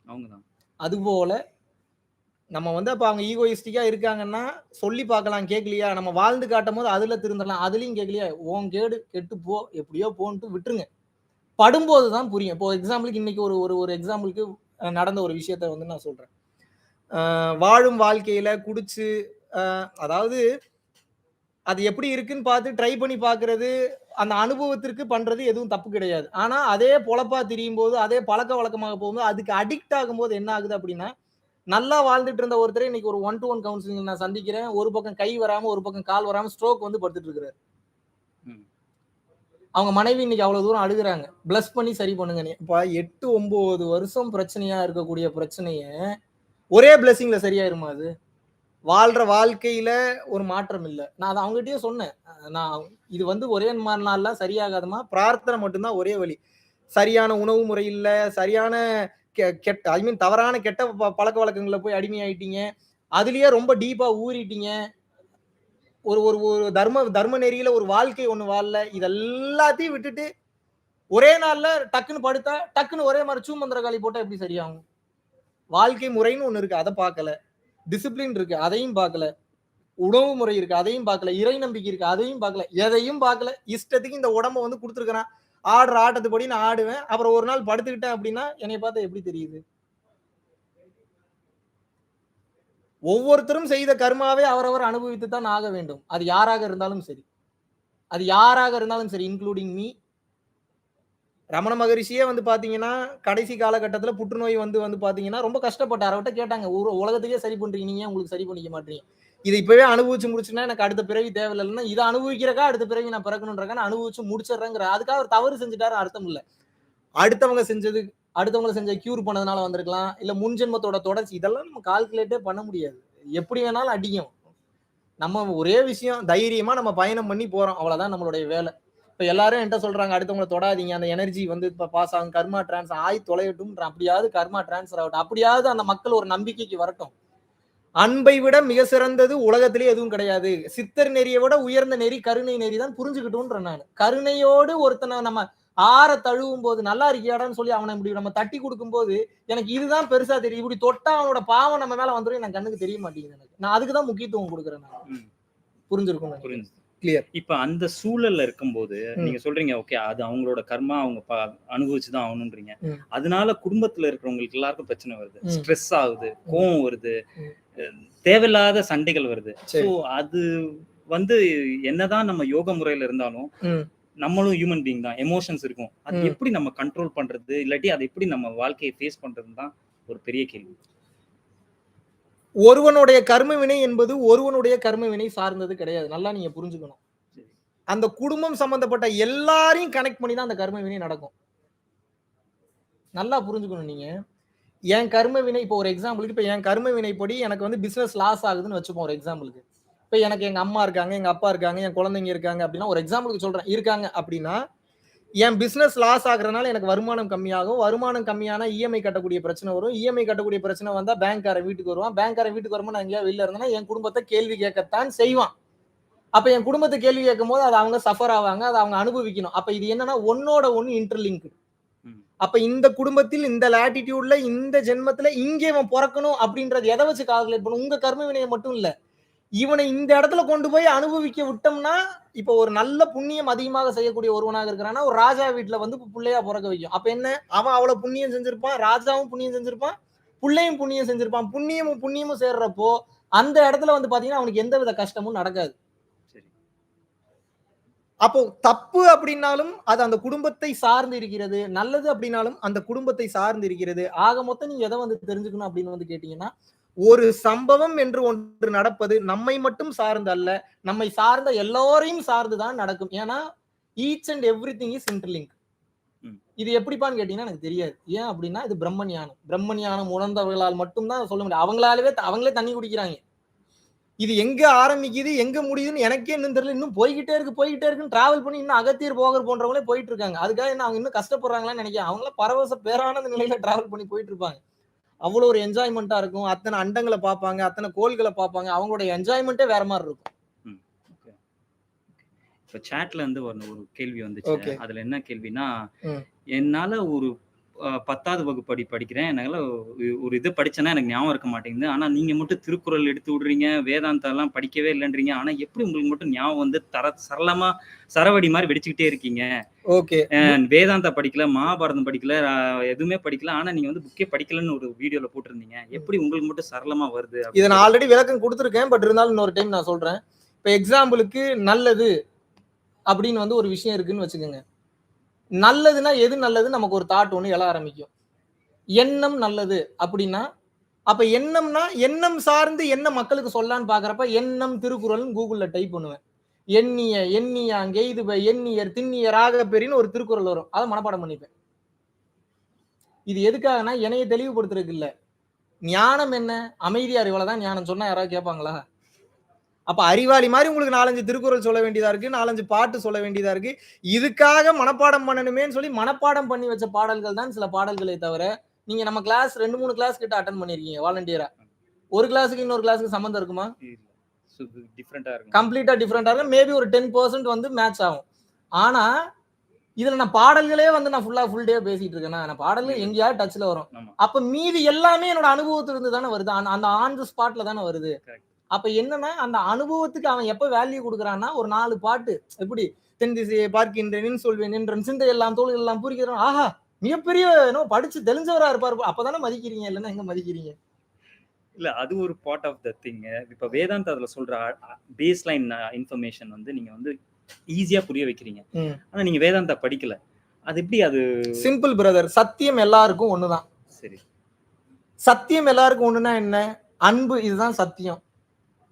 அவங்க தான். அதுபோல நம்ம வந்து அப்ப அவங்க ஈகோயிஸ்டிக்கா இருக்காங்கன்னா, சொல்லி பார்க்கலாம் கேட்கலையா? நம்ம வாழ்ந்து காட்டும்போது அதுல திருந்தலாம். அதுலயும் கேட்கலையா? உன் கேடு கெட்டு போ, எப்படியோ போன்ட்டு விட்டுருங்க. படும்போது தான் புரியும். இப்போ எக்ஸாம்பிளுக்கு இன்னைக்கு ஒரு ஒரு ஒரு எக்ஸாம்பிளுக்கு நடந்த ஒரு விஷயத்த வந்து நான் சொல்றேன். வாழும் வாழ்க்கையில குடிச்சு அதாவது அது எப்படி இருக்குன்னு பார்த்து ட்ரை பண்ணி பார்க்கிறது, அந்த அனுபவத்திற்கு பண்றது எதுவும் தப்பு கிடையாது. ஆனா அதே பொழப்பா திரியும்போது, அதே பழக்கவழக்கமாக போகும்போது, அதுக்கு அடிக்ட் ஆகும்போது என்ன ஆகுது அப்படின்னா, நல்லா வாழ்ந்துட்டு இருந்த ஒருத்தரை இன்னைக்கு ஒரு 1 to 1 கவுன்சிலிங் நான் சந்திக்கிறேன். ஒரு பக்கம் கை வராம, ஒரு பக்கம் கால் வராம ஸ்ட்ரோக் வந்து படுத்துட்டு இருக்காரு. அவங்க மனைவி இன்னைக்கு அவ்வளவு தூரம் அழுகுறாங்க. பிளஸ் பண்ணி சரி பண்ணுங்கன்னு. இப்ப 8, 9 வருஷம் பிரச்சனையா இருக்கக்கூடிய பிரச்சனைய ஒரே பிளெஸிங்ல சரியாயிருமா அது? வாழ்ற வாழ்க்கையில ஒரு மாற்றம் இல்ல. நான் அத அவங்ககிட்டயே சொன்னேன். நான் இது வந்து ஒரே நாள்ல சரியாகாதும்மா. பிரார்த்தனை மட்டும் தான் ஒரே வழி. சரியான உணவு முறை இல்ல, சரியான கெட்ட ஐ மீன் தவறான கெட்ட பழக்கவழக்கங்கள்ல போய் அடிமையாயிட்டீங்க. அதிலேயே ரொம்ப டீப்பா ஊறிட்டீங்க. ஒரு ஒரு ஒரு தர்ம நெறியில ஒரு வாழ்க்கை ஒண்ணு வாழல. இது எல்லாத்தையும் விட்டுட்டு ஒரே நாள்ல டக்குன்னு படுத்தா, டக்குன்னு ஒரே மாரி சூமந்திரகாளி போட்டா எப்படி சரியாகும்? வாழ்க்கை முறைன்னு ஒண்ணு இருக்கு. அத பார்க்கல. டிசிப்ளின் இருக்கு. அதையும் பார்க்கல. உணவு முறை இருக்கு. அதையும் பார்க்கல. இறை நம்பிக்கை இருக்கு. அதையும் பார்க்கல. எதையும் பார்க்கல. இஷ்டத்துக்கு இந்த உடம்ப வந்து குடுத்துருக்கிறான். ஆடுற ஆட்டத்துப்படி நான் ஆடுவேன். அப்புறம் ஒரு நாள் படுத்துக்கிட்டேன் அப்படின்னா, என்னைய பார்த்தா எப்படி தெரியுது? ஒவ்வொருத்தரும் செய்த கர்மாவை அவரவர் அனுபவித்து தான் ஆக வேண்டும். அது யாராக இருந்தாலும் சரி. அது யாராக இருந்தாலும் சரி, இன்க்ளூடிங் மீ. ரமண மகரிஷியே வந்து பார்த்தீங்கன்னா, கடைசி காலகட்டத்தில புற்றுநோய் வந்து வந்து பார்த்தீங்கன்னா, ரொம்ப கஷ்டப்பட்டாரு. அவர்ட்ட கேட்டாங்க, உலகத்துக்கே சரி பண்றீங்க. நீங்க ஏன் உங்களுக்கு சரி பண்ணிக்க மாட்றீங்க? இத இப்பவே அனுபவிச்சு முடிச்சுட்டா எனக்கு அடுத்த பிறவி தேவையில்லன்னா, இத அனுபவிக்கிறக்கா அடுத்த பிறவி நான் பிறக்கணுன்றக்காக நான் அனுபவிச்சு முடிச்சிடுறேங்கிறார். அதுக்காக அவர் தவறு செஞ்சுட்டாரு அர்த்தம் இல்ல. அடுத்தவங்க செஞ்ச கியூர் பண்ணதுனால வந்திருக்கலாம். இல்ல முன் ஜென்மத்தோட தொடர்ச்சி. இதெல்லாம் நம்ம கால்குலேட்டே பண்ண முடியாது. எப்படி வேணாலும் அடிக்கும். நம்ம ஒரே விஷயம் தைரியமா நம்ம பயணம் பண்ணி போறோம். அவ்வளவுதான் நம்மளுடைய வேலை. இப்ப எல்லாரும் என்ட்ட சொல்றாங்க, அடுத்தவங்கள தொடாதீங்க. அந்த எனர்ஜி வந்து இப்ப பாஸ் ஆகும். கர்மா டிரான்ஸ்ஃபர் ஆயி தொலையட்டும்ன்றேன். அப்படியாவது கர்மா டிரான்ஸ்ஃபர் ஆகட்டும். அப்படியாவது அந்த மக்கள் ஒரு நம்பிக்கைக்கு வரட்டும். அன்பை விட மிக சிறந்தது உலகத்திலே எதுவும் கிடையாது. சித்தர் நெறியை விட உயர்ந்த நெறி கருணை நெறி தான் புரிஞ்சுக்கிட்டோம்ன்ற நான். கருணையோடு ஒருத்தனை நம்ம ஆற தழுவும் போது நல்லா இருக்கியாடான்னு சொல்லி அவனை இப்படி நம்ம தட்டி கொடுக்கும் போது எனக்கு இதுதான் பெருசா தெரியும். இப்படி தொட்டா அவனோட பாவம் நம்ம மேல வந்துடும் எனக்கு கண்ணுக்கு தெரிய மாட்டேங்குது எனக்கு. நான் அதுக்கு தான் முக்கியத்துவம் கொடுக்குறேன். நான் புரிஞ்சிருக்கும். புரிஞ்சு. கிளியர். இப்ப அந்த சூழல்ல இருக்கும்போது நீங்க சொல்றீங்க ஓகே அது அவங்களோட கர்மா அவங்க அனுபவிச்சுதான் ஆகணும்ன்றீங்க. அதனால குடும்பத்துல இருக்கிறவங்களுக்கு எல்லாருக்கும் பிரச்சனை வருது, ஸ்ட்ரெஸ் ஆகுது, கோவம் வருது, தேவையில்லாத சண்டைகள் வருது. சோ அது வந்து என்னதான் நம்ம யோக முறையில இருந்தாலும் நம்மளும் ஹியூமன் பீயிங் தான், எமோஷன்ஸ் இருக்கும். அது எப்படி நம்ம கண்ட்ரோல் பண்றது, இல்லாட்டி அதை எப்படி நம்ம வாழ்க்கையை ஃபேஸ் பண்றதுன்னு தான் ஒரு பெரிய கேள்வி. ஒருவனுடைய கர்ம வினை என்பது ஒருவனுடைய கர்ம வினை சார்ந்தது கிடையாது. நல்லா நீங்க புரிஞ்சுக்கணும். அந்த குடும்பம் சம்பந்தப்பட்ட எல்லாரையும் கனெக்ட் பண்ணி தான் அந்த கர்ம வினை நடக்கும். நல்லா புரிஞ்சுக்கணும் நீங்க. என் கர்ம வினை இப்போ ஒரு எக்ஸாம்பிளுக்கு இப்ப என் கர்ம வினைப்படி எனக்கு வந்து பிசினஸ் லாஸ் ஆகுதுன்னு வச்சுப்போம் ஒரு எக்ஸாம்பிளுக்கு. இப்ப எனக்கு எங்க அம்மா இருக்காங்க, எங்க அப்பா இருக்காங்க, என் குழந்தைங்க இருக்காங்க அப்படின்னா ஒரு எக்ஸாம்பிளுக்கு சொல்றேன். இருக்காங்க அப்படின்னா என் பிசினஸ் லாஸ் ஆகுறதுனால எனக்கு வருமானம் கம்மியாகும். வருமானம் கம்மியானா இஎம்ஐ கட்டக்கூடிய பிரச்சனை வரும். இஎம்ஐ கட்டக்கூடிய பிரச்சனை வந்தா பேங்க்காரன் வீட்டுக்கு வருவான். பேங்க்காரன் வீட்டுக்கு வரும்போது நான் எங்கேயாவது வெளில இருந்தேன்னா என் குடும்பத்தை கேள்வி கேட்கத்தான் செய்வான். அப்ப என் குடும்பத்தை கேள்வி கேட்கும்போது அது அவங்க சஃபர் ஆவாங்க, அதை அவங்க அனுபவிக்கணும். அப்ப இது என்னன்னா ஒன்னோட ஒன்னு இன்டர்லிங்க். அப்ப இந்த குடும்பத்தில் இந்த லாட்டிடியூட்ல இந்த ஜென்மத்துல இங்கே இவன் பிறக்கணும் அப்படின்றது எதை வச்சு கால்குலேட் பண்ணும்? உங்க கர்ம வினையை மட்டும் இல்ல, இவனை இந்த இடத்துல கொண்டு போய் அனுபவிக்க விட்டோம்னா இப்ப ஒரு நல்ல புண்ணியம் அதிகமாக செய்யக்கூடிய ஒருவனாக இருக்கிறான்னா ஒரு ராஜா வீட்டுல வந்து புள்ளையா பிறக்க வைக்கும். அப்ப என்ன, அவன் அவ்வளவு புண்ணியம் செஞ்சிருப்பான், ராஜாவும் புண்ணியம் செஞ்சிருப்பான், புள்ளையும் புண்ணியம் செஞ்சிருப்பான். புண்ணியமும் சேர்றப்போ அந்த இடத்துல வந்து பாத்தீங்கன்னா அவனுக்கு எந்த வித கஷ்டமும் நடக்காது. அப்போ தப்பு அப்படின்னாலும் அது அந்த குடும்பத்தை சார்ந்து இருக்கிறது, நல்லது அப்படின்னாலும் அந்த குடும்பத்தை சார்ந்து இருக்கிறது. ஆக மொத்தம் நீங்க எதை வந்து தெரிஞ்சுக்கணும் அப்படின்னு வந்து கேட்டீங்கன்னா, ஒரு சம்பவம் என்று ஒன்று நடப்பது நம்மை மட்டும் சார்ந்து அல்ல, நம்மை சார்ந்த எல்லோரையும் சார்ந்துதான் நடக்கும். ஏன்னா each and every thing is interlink. இது எப்படிப்பான்னு கேட்டீங்கன்னா எனக்கு தெரியாது. ஏன் அப்படின்னா இது பிரம்ம ஞானம் உணர்ந்தவர்களால் மட்டும்தான் சொல்ல முடியும். அவங்களே தண்ணி குடிக்கிறாங்க. இது எங்க ஆரம்பிக்குது எங்க முடியுதுன்னு எனக்கே இன்னும் தெரியல. இன்னும் போய்கிட்டே இருக்குன்னு டிராவல் பண்ணி இன்னும் அகத்தியர் போகர் போன்றவங்களே போயிட்டு இருக்காங்க. அதுக்காக என்ன அவங்க இன்னும் கஷ்டப்படுறாங்களான்னு நினைக்கிறேன். அவங்கள பரவச பேரானந்த நிலையில டிராவல் பண்ணி போயிட்டு இருப்பாங்க. அவ்வளவு ஒரு என்ஜாய்மெண்டா இருக்கும். அத்தனை அண்டங்களை பார்ப்பாங்க, அத்தனை கோள்களை பார்ப்பாங்க. அவங்களோட என்ஜாய்மெண்ட்டே வேற மாதிரி இருக்கும். இப்ப சாட்ல இருந்து ஒரு கேள்வி வந்துச்சு. அதுல என்ன கேள்வினா, என்னால ஒரு 10வது வகுப்பு படிக்கிறேன். என்னால ஒரு இது படிச்சேன்னா எனக்கு ஞாபகம் இருக்க மாட்டேங்குது. ஆனா நீங்க மட்டும் திருக்குறள் எடுத்து விடுறீங்க, வேதாந்தம் எல்லாம் படிக்கவே இல்லைன்றீங்க. ஆனா எப்படி உங்களுக்கு மட்டும் ஞாபகம் வந்து சரளமா சரவடி மாதிரி வெடிச்சுக்கிட்டே இருக்கீங்க? ஓகே. வேதாந்தா படிக்கல, மகாபாரதம் படிக்கல, எதுவுமே படிக்கல. ஆனா நீங்க வந்து புக்கே படிக்கலன்னு ஒரு வீடியோல போட்டிருந்தீங்க. எப்படி உங்களுக்கு மட்டும் சரளமா வருது? இதை நான் ஆல்ரெடி விளக்கம் கொடுத்துருக்கேன். பட் இருந்தாலும் இன்னொரு டைம் நான் சொல்றேன். இப்ப எக்ஸாம்பிளுக்கு நல்லது அப்படின்னு வந்து ஒரு விஷயம் இருக்குன்னு வச்சுக்கோங்க. நல்லதுன்னா எது நல்லது நமக்கு ஒரு தாட் ஒண்ணு எழ ஆரம்பிக்கும். எண்ணம் நல்லது அப்படின்னா அப்ப எண்ணம்னா எண்ணம் சார்ந்து என்ன மக்களுக்கு சொல்லலான்னு பாக்குறப்ப எண்ணம் திருக்குறள் கூகுள்ல டைப் பண்ணுவேன். எண்ணியாங்கே இது எண்ணியர் திண்ணியராக பெரின்னு ஒரு திருக்குறள் வரும். அதை மனப்பாடம் பண்ணிப்பேன். இது எதுக்காகனா என்னைய தெளிவுபடுத்துறதுக்கு இல்ல. ஞானம் என்ன? அமைதி அறிவாலதான் ஞானம் சொன்னா யாராவது கேட்பாங்களா? அப்ப அறிவாளி மாதிரி உங்களுக்கு 4-5 திருக்குறள் சொல்ல வேண்டியதா இருக்கு, 4-5 பாட்டு சொல்ல வேண்டியதா இருக்கு. இதுக்காக மனப்பாடம் பண்ணணுமேன்னு சொல்லி மனப்பாடம் பண்ணி வச்ச பாடல்கள் தான் சில பாடல்களை தவிர, நீங்க நம்ம கிளாஸ் 2-3 கிளாஸ் கிட்ட அட்டெண்ட் பண்ணிருக்கீங்க வாலண்டியரா. ஒரு கிளாஸுக்கு இன்னொரு கிளாஸுக்கு சம்பந்தம் இருக்குமா? கம்ப்ளீட்டா டிஃபரெண்டா இருக்கும். மேபி ஒரு 10% வந்து மேட்ச் ஆகும். ஆனா இதுல நான் பாடல்களே வந்து நான் ஃபுல் டே பேசிட்டு இருக்கேன்னா, நான் பாடல்கள் எங்கேயாவது டச்ல வரும். அப்ப மீதி எல்லாமே என்னோட அனுபவத்துல இருந்து தானே வருது. அந்த ஆன் தி ஸ்பாட்ல தானே வருது. அப்ப என்னன்னா அந்த அனுபவத்துக்கு அவன் எப்ப வேல்யூ கொடுக்குறான்னா ஒரு 4 பாட்டு எப்படி தென் திசையை பார்க்கின்றேன் சொல்வேன் என்ற சிந்தை எல்லாம் தோள்கள் எல்லாம் பூரிக்கிறான். ஆஹா மிகப்பெரிய படிச்சு தெரிஞ்சவரா இருப்பாரு. அப்பதானே மதிக்கிறீங்க, இல்லைன்னா எங்க மதிக்கிறீங்க? இல்ல அது ஒரு பார்ட் ஆஃப் த திங். இப்ப வேதாந்த் அதுல சொல்ற பேஸ்லைன் இன்ஃபர்மேஷன் வந்து நீங்க வந்து ஈஸியா புரிய வைக்கிறீங்க. ஆனா நீங்க வேதாந்தா படிக்கல. அது எப்படி? அது சிம்பிள் பிரதர். சத்தியம் எல்லாருக்கும் ஒண்ணுதான். சரி, சத்தியம் எல்லாருக்கும் ஒண்ணுன்னா என்ன? அன்பு. இதுதான் சத்தியம்.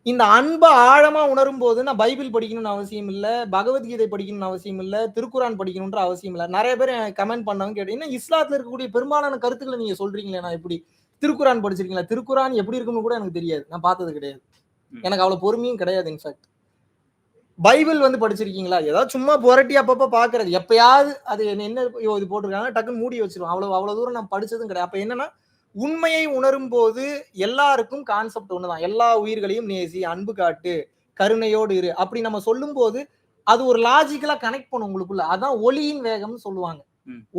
இந்த அன்பை ஆழமா உணரும் போது நான் பைபிள் படிக்கணும்னு அவசியம் இல்ல, பகவத்கீதை படிக்கணும்னு அவசியம் இல்ல, திருக்குரான் படிக்கணும்ன்ற அவசியம் இல்ல. நிறைய பேர் கமெண்ட் பண்ணவங்க கேட்டீங்கன்னா இஸ்லாத்துல இருக்கக்கூடிய பெரும்பாலான கருத்துக்களை நீங்க சொல்றீங்களே, நான் எப்படி திருக்குரான் படிச்சிருக்கீங்களா? திருக்குரான் எப்படி இருக்குன்னு கூட எனக்கு தெரியாது. நான் பார்த்தது கிடையாது. எனக்கு அவ்வளவு பொறுமையும் கிடையாது. இன்ஃபேக்ட் பைபிள் வந்து படிச்சிருக்கீங்களா? ஏதாவது சும்மா புரட்டி அப்பப்ப பாக்குறது, எப்பயாவது அது என்ன இது போட்டிருக்காங்க டக்குன்னு மூடி வச்சிருவோம். அவ்வளவு தூரம் நான் படிச்சதும் கிடையாது. அப்ப என்னன்னா உண்மையை உணரும் போது எல்லாருக்கும் கான்செப்ட் ஒண்ணுதான். எல்லா உயிர்களையும் நேசி, அன்பு காட்டு, கருணையோடு இரு அப்படி நம்ம சொல்லும் போது அது ஒரு லாஜிக்கலா கனெக்ட் பண்ணும் உங்களுக்குள்ள. அதான் ஒளியின் வேகம்னு சொல்லுவாங்க.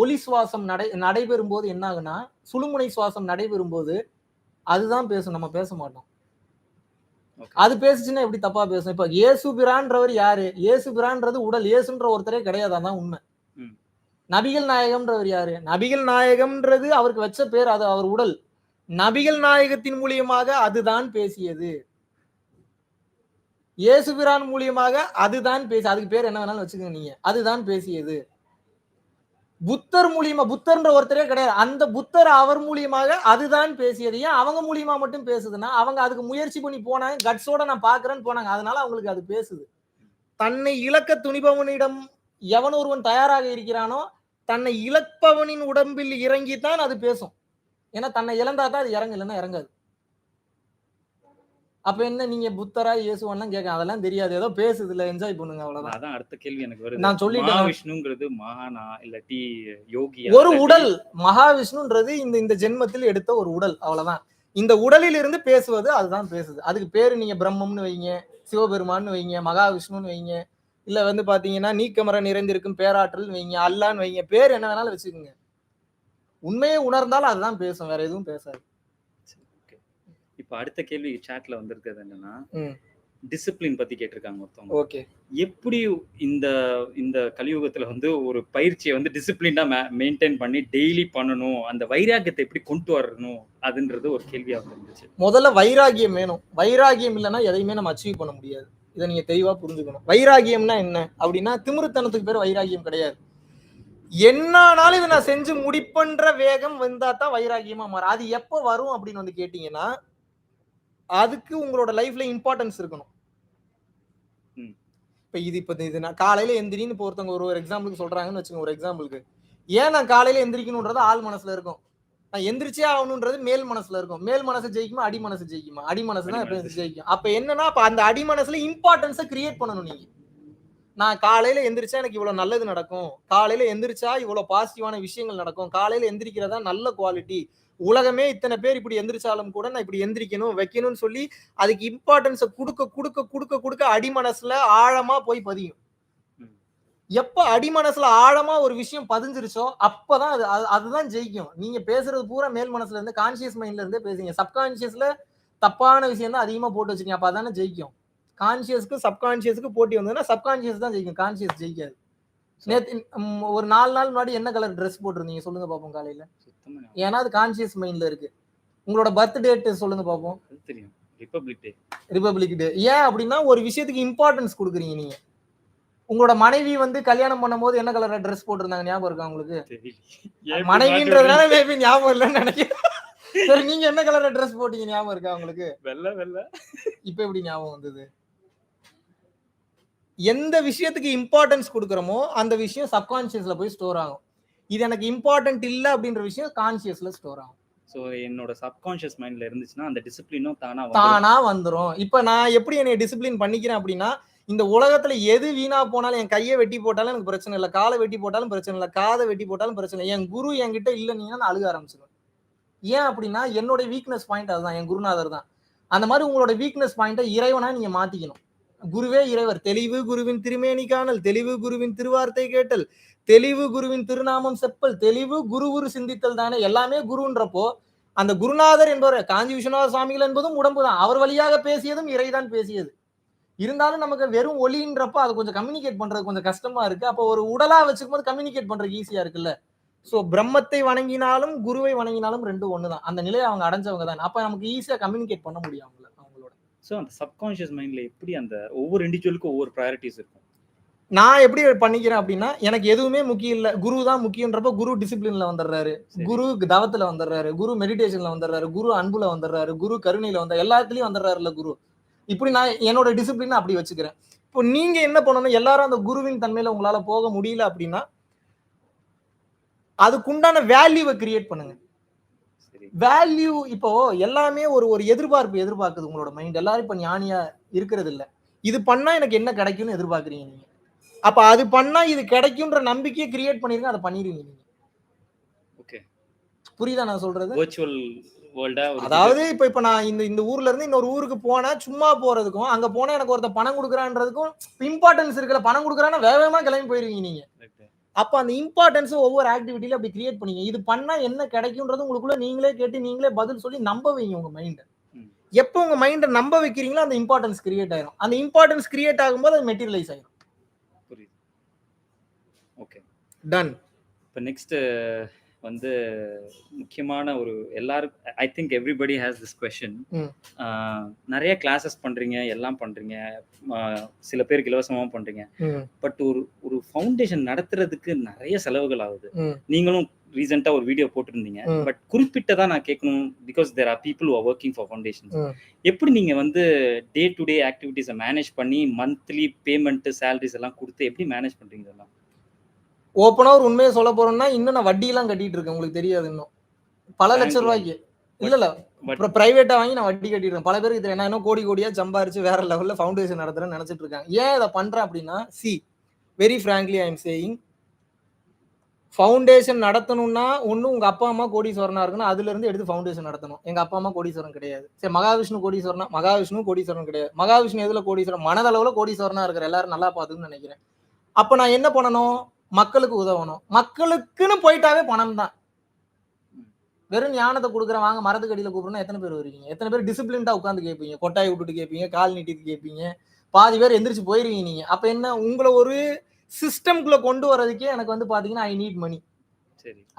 ஒளி சுவாசம் நடைபெறும் போது என்ன ஆகுனா, சுழுமுனை சுவாசம் நடைபெறும் போது அதுதான் பேசும், நம்ம பேச மாட்டோம். அது பேசுச்சுன்னா எப்படி தப்பா பேசும்? இப்ப இயேசு பிரான்றவர் யாரு? இயேசு பிரான்றது உடல். இயேசுன்ற ஒருத்தரே கிடையாது. அதான் உண்மை. நபிகள் நாயகம்ன்றவர் யாரு? நபிகள் நாயகம்ன்றது அவருக்கு வச்ச பேர். அது அவர் உடல். நபிகள் நாயகத்தின் மூலியமாக அதுதான் பேசியது. இயேசு பிரான் மூலியமாக அதுதான் பேசி, அதுக்கு பேர் என்ன வேணாலும் வச்சுக்கோங்க நீங்க. அதுதான் பேசியது. புத்தர் மூலியமா, புத்தர்ன்ற ஒருத்தரே கிடையாது. அந்த புத்தர் அவர் மூலியமாக அதுதான் பேசியது. ஏன் அவங்க மூலியமா மட்டும் பேசுதுன்னா, அவங்க அதுக்கு முயற்சி பண்ணி போனாங்க. கட்ஸோட நான் பாக்குறேன்னு போனாங்க. அதனால அவங்களுக்கு அது பேசுது. தன்னை இழக்க துணிபவனிடம் எவன் ஒருவன் தயாராக இருக்கிறானோ, தன்னை இழப்பவனின் உடம்பில் இறங்கித்தான் அது பேசும். ஏன்னா தன்னை இழந்தா தான் அது இறங்கு, இல்லைன்னா இறங்காது. அப்ப என்ன நீங்க புத்தரா இயேசுவெல்லாம் கேட்க அதெல்லாம் தெரியாது. ஏதோ பேசுதுல என்ஜாய் பண்ணுங்க அவ்வளவுதான். அதான் அடுத்த கேள்வி எனக்கு வருது. நான் சொல்லிட்டேன். மகாவிஷ்ணுங்கிறது மகானா இல்லாட்டி யோகியா? ஒரு உடல். மகாவிஷ்ணுன்றது இந்த ஜென்மத்தில் எடுத்த ஒரு உடல். அவ்வளவுதான். இந்த உடலில் இருந்து பேசுவது அதுதான் பேசுது. அதுக்கு பேரு நீங்க பிரம்மம்னு வைங்க, சிவபெருமான்னு வைங்க, மகாவிஷ்ணுன்னு வைங்க, இல்ல வந்து பாத்தீங்கன்னா நீக்கமர நிறைந்திருக்கும் பேராற்றல் வைங்க, அல்லான்னு வைங்க, பேர் என்ன வேணாலும் வச்சுக்கோங்க. உண்மையை உணர்ந்தாலும் அதுதான் பேசும், வேற எதுவும் பேசாது. இப்ப அடுத்த கேள்வி சாட்ல வந்திருக்கிறது என்னன்னா, டிசிப்ளின் பத்தி கேட்டிருக்காங்க ஒருத்தவங்க. ஓகே. எப்படி இந்த இந்த கலியுகத்துல வந்து ஒரு பயிற்சியை வந்து டிசிப்ளினா மெயின்டைன் பண்ணி டெய்லி பண்ணணும், அந்த வைராக்கியத்தை எப்படி கொண்டு வரணும் அதுன்றது ஒரு கேள்வியா வந்துருந்துச்சு. முதல்ல வைராகியம் வேணும். வைராகியம் இல்லைன்னா எதையுமே நம்ம அச்சீவ் பண்ண முடியாது. இதை நீங்க தெளிவா புரிஞ்சுக்கணும். வைராகியம்னா என்ன அப்படின்னா, திமிருத்தனத்துக்கு பேர் வைராகியம் கிடையாது. என்னானாலும் இதை நான் செஞ்சு முடிப்பன்ற வேகம் வந்தா தான் வைராகியமா மாறும். அது எப்போ வரும் அப்படின்னு வந்து கேட்டீங்கன்னா, அதுக்கு உங்களோட லைஃப்ல இம்பார்ட்டன்ஸ் இருக்கணும். இப்ப இது நான் காலையில எந்திரின்னு இப்போ ஒருத்தவங்க ஒரு எக்ஸாம்பிளுக்கு சொல்றாங்கன்னு வச்சுக்கோங்க. ஒரு எக்ஸாம்பிளுக்கு ஏன் நான் காலையில எந்திரிக்கணும்ன்றது ஆள் மனசுல இருக்கும். நான் எந்திரிச்சே ஆகணும்ன்றது மேல் மனசுல இருக்கும். மேல் மனசு ஜெயிக்குமா, அடி மனசு ஜெயிக்குமா? அடி மனசு தான் எப்ப ஜெயிக்கும். அப்ப என்னன்னா, அப்ப அந்த அடி மனசுல இம்பார்ட்டன்ஸை கிரியேட் பண்ணணும் நீங்க. நான் காலையில எந்திரிச்சா எனக்கு இவ்வளவு நல்லது நடக்கும், காலையில எந்திரிச்சா இவ்வளவு பாசிட்டிவான விஷயங்கள் நடக்கும், காலையில எந்திரிக்கிறதா நல்ல குவாலிட்டி, உலகமே இத்தனை பேர் இப்படி எந்திரிச்சாலும் கூட நான் இப்படி எந்திரிக்கணும் வைக்கணும்னு சொல்லி அதுக்கு இம்பார்ட்டன்ஸை கொடுக்க கொடுக்க கொடுக்க கொடுக்க அடிமனசுல ஆழமா போய் பதியும். எப்ப அடிமனசுல ஆழமா ஒரு விஷயம் பதிஞ்சிருச்சோ அப்பதான் அதுதான் ஜெயிக்கும். நீங்க பேசுறது பூரா மேல் மனசுல இருந்து, கான்சியஸ் மைண்ட்ல இருந்தே பேசுங்க. சப்கான்சியஸ்ல தப்பான விஷயம் தான் அதிகமா போட்டு வச்சிருக்கீங்க. அப்ப அதானே ஜெயிக்கும். கான்சியஸ்க்கு சப்கான்சியஸ்க்கு போட்டி வந்ததுன்னா சப்கான்சியஸ் தான் ஜெயிக்கும், கான்சியஸ் ஜெயிக்காது. நேத்து ஒரு 4 நாள் முன்னாடி என்ன கலர் ட்ரெஸ் போட்டிருந்தீங்க சொல்லுங்க பாப்போம் காலையில? ஏன்னா அது கான்சியஸ் மைண்ட்ல இருக்கு. உங்களோட பர்த் டேட் சொல்லுங்க பாப்போம். ரிபப்ளிக் டே. ஏன் அப்படின்னா ஒரு விஷயத்துக்கு இம்பார்ட்டன்ஸ் கொடுக்குறீங்க நீங்க. உங்களோட மனைவி வந்து கல்யாணம் பண்ணும் போது என்ன கலர் ட்ரெஸ் போட்டிருந்தாங்க ஞாபகம் இருக்கா உங்களுக்கு? மனைவின்றதுனால மேபி ஞாபகம் இல்லைன்னு நினைக்கிறேன். சரி, நீங்க என்ன கலர் ட்ரெஸ் போட்டீங்க ஞாபகம் இருக்கா உங்களுக்கு? வெள்ளை வெள்ளை. இப்ப எப்படி ஞாபகம் வந்தது? எந்த விஷயத்துக்கு இம்பார்ட்டன்ஸ் கொடுக்குறோமோ அந்த விஷயம் சப்கான்சியஸ்ல போய் ஸ்டோர் ஆகும். இது எனக்கு இம்பார்ட்டன்ட் இல்ல அப்படின்ற விஷயம் கான்சியஸ்ல ஸ்டோர் ஆகும். சோ என்னோட சப்கான்சியஸ் மைண்ட்ல இருந்துச்சுன்னா அந்த டிசிப்ளினும் தானா வந்துரும். இப்ப நான் எப்படி என்னை டிசிப்ளின் பண்ணிக்கிறேன் அப்படின்னா, இந்த உலகத்துல எது வீணா போனாலும், என் கையை வெட்டி போட்டாலும் எனக்கு பிரச்சனை இல்லை, காலை வெட்டி போட்டாலும் பிரச்சனை இல்லை, காதை வெட்டி போட்டாலும் பிரச்சனை இல்லை. என் குரு என்கிட்ட இல்லைன்னா நான் அழுக ஆரம்பிச்சிடுவேன். ஏன் அப்படின்னா என்னோட வீக்னஸ் பாயிண்ட் அதுதான், என் குருநாதர் தான். அந்த மாதிரி உங்களோட வீக்னஸ் பாயிண்ட்டை இறைவனா நீங்க மாத்திக்கணும். குருவே இறைவர். தெளிவு குருவின் திருமேனி காணல், தெளிவு குருவின் திருவார்த்தை கேட்டல், தெளிவு குருவின் திருநாமம் செப்பல், தெளிவு குரு சிந்தித்தல் தானே எல்லாமே குருன்றப்போ அந்த குருநாதர் என்பவர் காஞ்சி விஸ்வநாத சுவாமிகள் என்பதும் உடம்பு தான். அவர் வழியாக பேசியதும் இறைதான் பேசியது. இருந்தாலும் நமக்கு வெறும் ஒளின்றப்போ அது கொஞ்சம் கம்யூனிகேட் பண்றது கொஞ்சம் கஷ்டமா இருக்கு. அப்போ ஒரு உடலா வச்சுக்கும் போது கம்யூனிகேட் பண்றதுக்கு ஈஸியா இருக்குல்ல. சோ பிரம்மத்தை வணங்கினாலும் குருவை வணங்கினாலும் ரெண்டும் ஒண்ணுதான். அந்த நிலையை அவங்க அடைஞ்சவங்க தான். அப்ப நமக்கு ஈஸியா கம்யூனிகேட் பண்ண முடியும் அவங்களோட. சோ அந்த சப்கான்ஷியஸ் மைண்ட்ல எப்படி அந்த ஒவ்வொரு இண்டிவிஜுவலுக்கும் ஒவ்வொரு ப்ரையாரிட்டிஸ் இருக்கும். நான் எப்படி பண்ணிக்கிறேன் அப்படின்னா, எனக்கு எதுவுமே முக்கியம் இல்ல, குரு தான் முக்கியன்றப்ப குரு டிசிப்ளின்ல வந்துடுறாரு, குரு தவத்துல வந்துடுறாரு, குரு மெடிடேஷன்ல வந்துடுறாரு, குரு அன்புல வந்துடுறாரு, குரு கருணையில வந்த எல்லாத்துலயும் வந்துடுறாருல்ல குரு. இப்படி நான் என்னோட டிசிப்ளின் அப்படி வச்சுக்கிறேன். இப்போ நீங்க என்ன பண்ணணும், எல்லாரும் அந்த குருவின் தன்மையில உங்களால போக முடியல அப்படின்னா அதுக்குண்டான வேல்யூவை கிரியேட் பண்ணுங்க. வேல்யூ இப்போ எல்லாமே ஒரு எதிர்பார்க்குது உங்களோட மைண்ட். எல்லாரும் இப்ப ஞானியா இருக்கிறது இல்ல. இது பண்ணா எனக்கு என்ன கிடைக்கும்னு எதிர்பார்க்குறீங்க நீங்க. அப்ப அது பண்ணா இது கிடைக்கும்ன்ற நம்பிக்கையை கிரியேட் பண்ணிருங்க, அதை பண்ணிடுவீங்க நீங்க. ஓகே, புரியுதா நான் சொல்றது? வர்ச்சுவல் வேர்ல்டா. அதாவது இப்ப நான் இந்த ஊர்ல இருந்து இன்னொரு ஊருக்கு போனா சும்மா போறதுக்கும், அங்க போனா எனக்கு ஒருத்த பணம் கொடுக்குறான்றதுக்கும் இம்பார்ட்டன்ஸ் இருக்குல்ல. பணம் கொடுக்குறான்னா வேகமா கிளம்பி போயிருவீங்க நீங்க. அப்ப அந்த இம்பார்ட்டன்ஸ் ஒவ்வொரு ஆக்டிவிட்டியில அப்படி கிரியேட் பண்ணீங்க. இது பண்ணா என்ன கிடைக்கும்ன்றது உங்களுக்குள்ள நீங்களே கேட்டு நீங்களே பதில் சொல்லி நம்ப வைங்க உங்க மைண்ட். எப்போ உங்க மைண்டை நம்ப வைக்கிறீங்களோ அந்த இம்பார்ட்டன்ஸ் கிரியேட் ஆயிரும். அந்த இம்பார்ட்டன்ஸ் கிரியேட் ஆகும்போது அது மெட்டீரியலைஸ் ஆயிரும். புரியுது. ஓகே. டன். இப்போ நெக்ஸ்ட் வந்து முக்கியமான ஒரு எல்லாரும் I think everybody has this question. நிறைய கிளாஸஸ் பண்றீங்க, எல்லாம் பண்றீங்க, சில பேருக்கு இலவசமாகவும் பண்றீங்க. பட் ஒரு ஒரு ஃபவுண்டேஷன் நடத்துறதுக்கு நிறைய செலவுகள் ஆகுது. நீங்களும் ரீசெண்டா ஒரு வீடியோ போட்டிருந்தீங்க. பட் குறிப்பிட்டதா நான் கேட்கணும், because there are people who are working for foundations. எப்படி நீங்க வந்து டே டு டே ஆக்டிவிட்டிஸை மேனேஜ் பண்ணி மந்த்லி பேமெண்ட் சேலரிஸ் எல்லாம் கொடுத்து எப்படி மேனேஜ் பண்றீங்க இதெல்லாம்? ஓப்பனா ஒரு உண்மையை சொல்ல போறோம்னா இன்னும் நான் வட்டியெல்லாம் கட்டிட்டு இருக்கேன். உங்களுக்கு தெரியாது, இன்னும் பல லட்சம் ரூபாய்க்கு. இல்ல அப்புறம் பிரைவேட்டா வாங்கி நான் வட்டி கட்டிட்டு இருக்கேன். பல பேருக்கு தெரியும் நான் இன்னும் கோடி கோடியா சம்பாரிச்சு வேற லெவல்ல ஃபவுண்டேஷன் நடத்துறேன்னு நினைச்சிட்டு இருக்காங்க. ஏன் இதை பண்றேன் அப்படின்னா, very frankly I am saying, foundation நடத்தணும்னா ஒன்னும் உங்க அப்பா அம்மா கோடீஸ்வரனா இருக்குன்னா அதுல இருந்து எடுத்து ஃபவுண்டேஷன் நடத்தணும். எங்க அப்பா அம்மா கோடீஸ்வரன் கிடையாது. சரி, மகாவிஷ்ணு கோடீஸ்வரனா? மகாவிஷ்ணு கோடீஸ்வரன் கிடையாது. மகாவிஷ்ணு எதுல கோடீஸ்வரன்? மனதளவுல கோடீஸ்வரனா இருக்கிற எல்லாரும் நல்லா பாத்துன்னு நினைக்கிறேன். அப்ப நான் என்ன பண்ணணும்? மக்களுக்கு உதவணும். மக்களுக்குன்னு போயிட்டாவே பணம் தான். வெறும் ஞானத்தை கொடுக்குற வாங்க மரத்துக்கு அடியில் கூப்பிடணும் எத்தனை பேர் வருவீங்க? எத்தனை பேர் டிசிப்ளின்டா உட்காந்து கேட்பீங்க? கொட்டாய் விட்டுட்டு கேட்பீங்க, கால் நீட்டிட்டு கேட்பீங்க, பாதி பேர் எந்திரிச்சு போயிருவீங்க நீங்க. அப்ப என்ன, உங்களை ஒரு சிஸ்டம்குள்ள கொண்டு வரதுக்கே எனக்கு வந்து பாத்தீங்கன்னா I need money.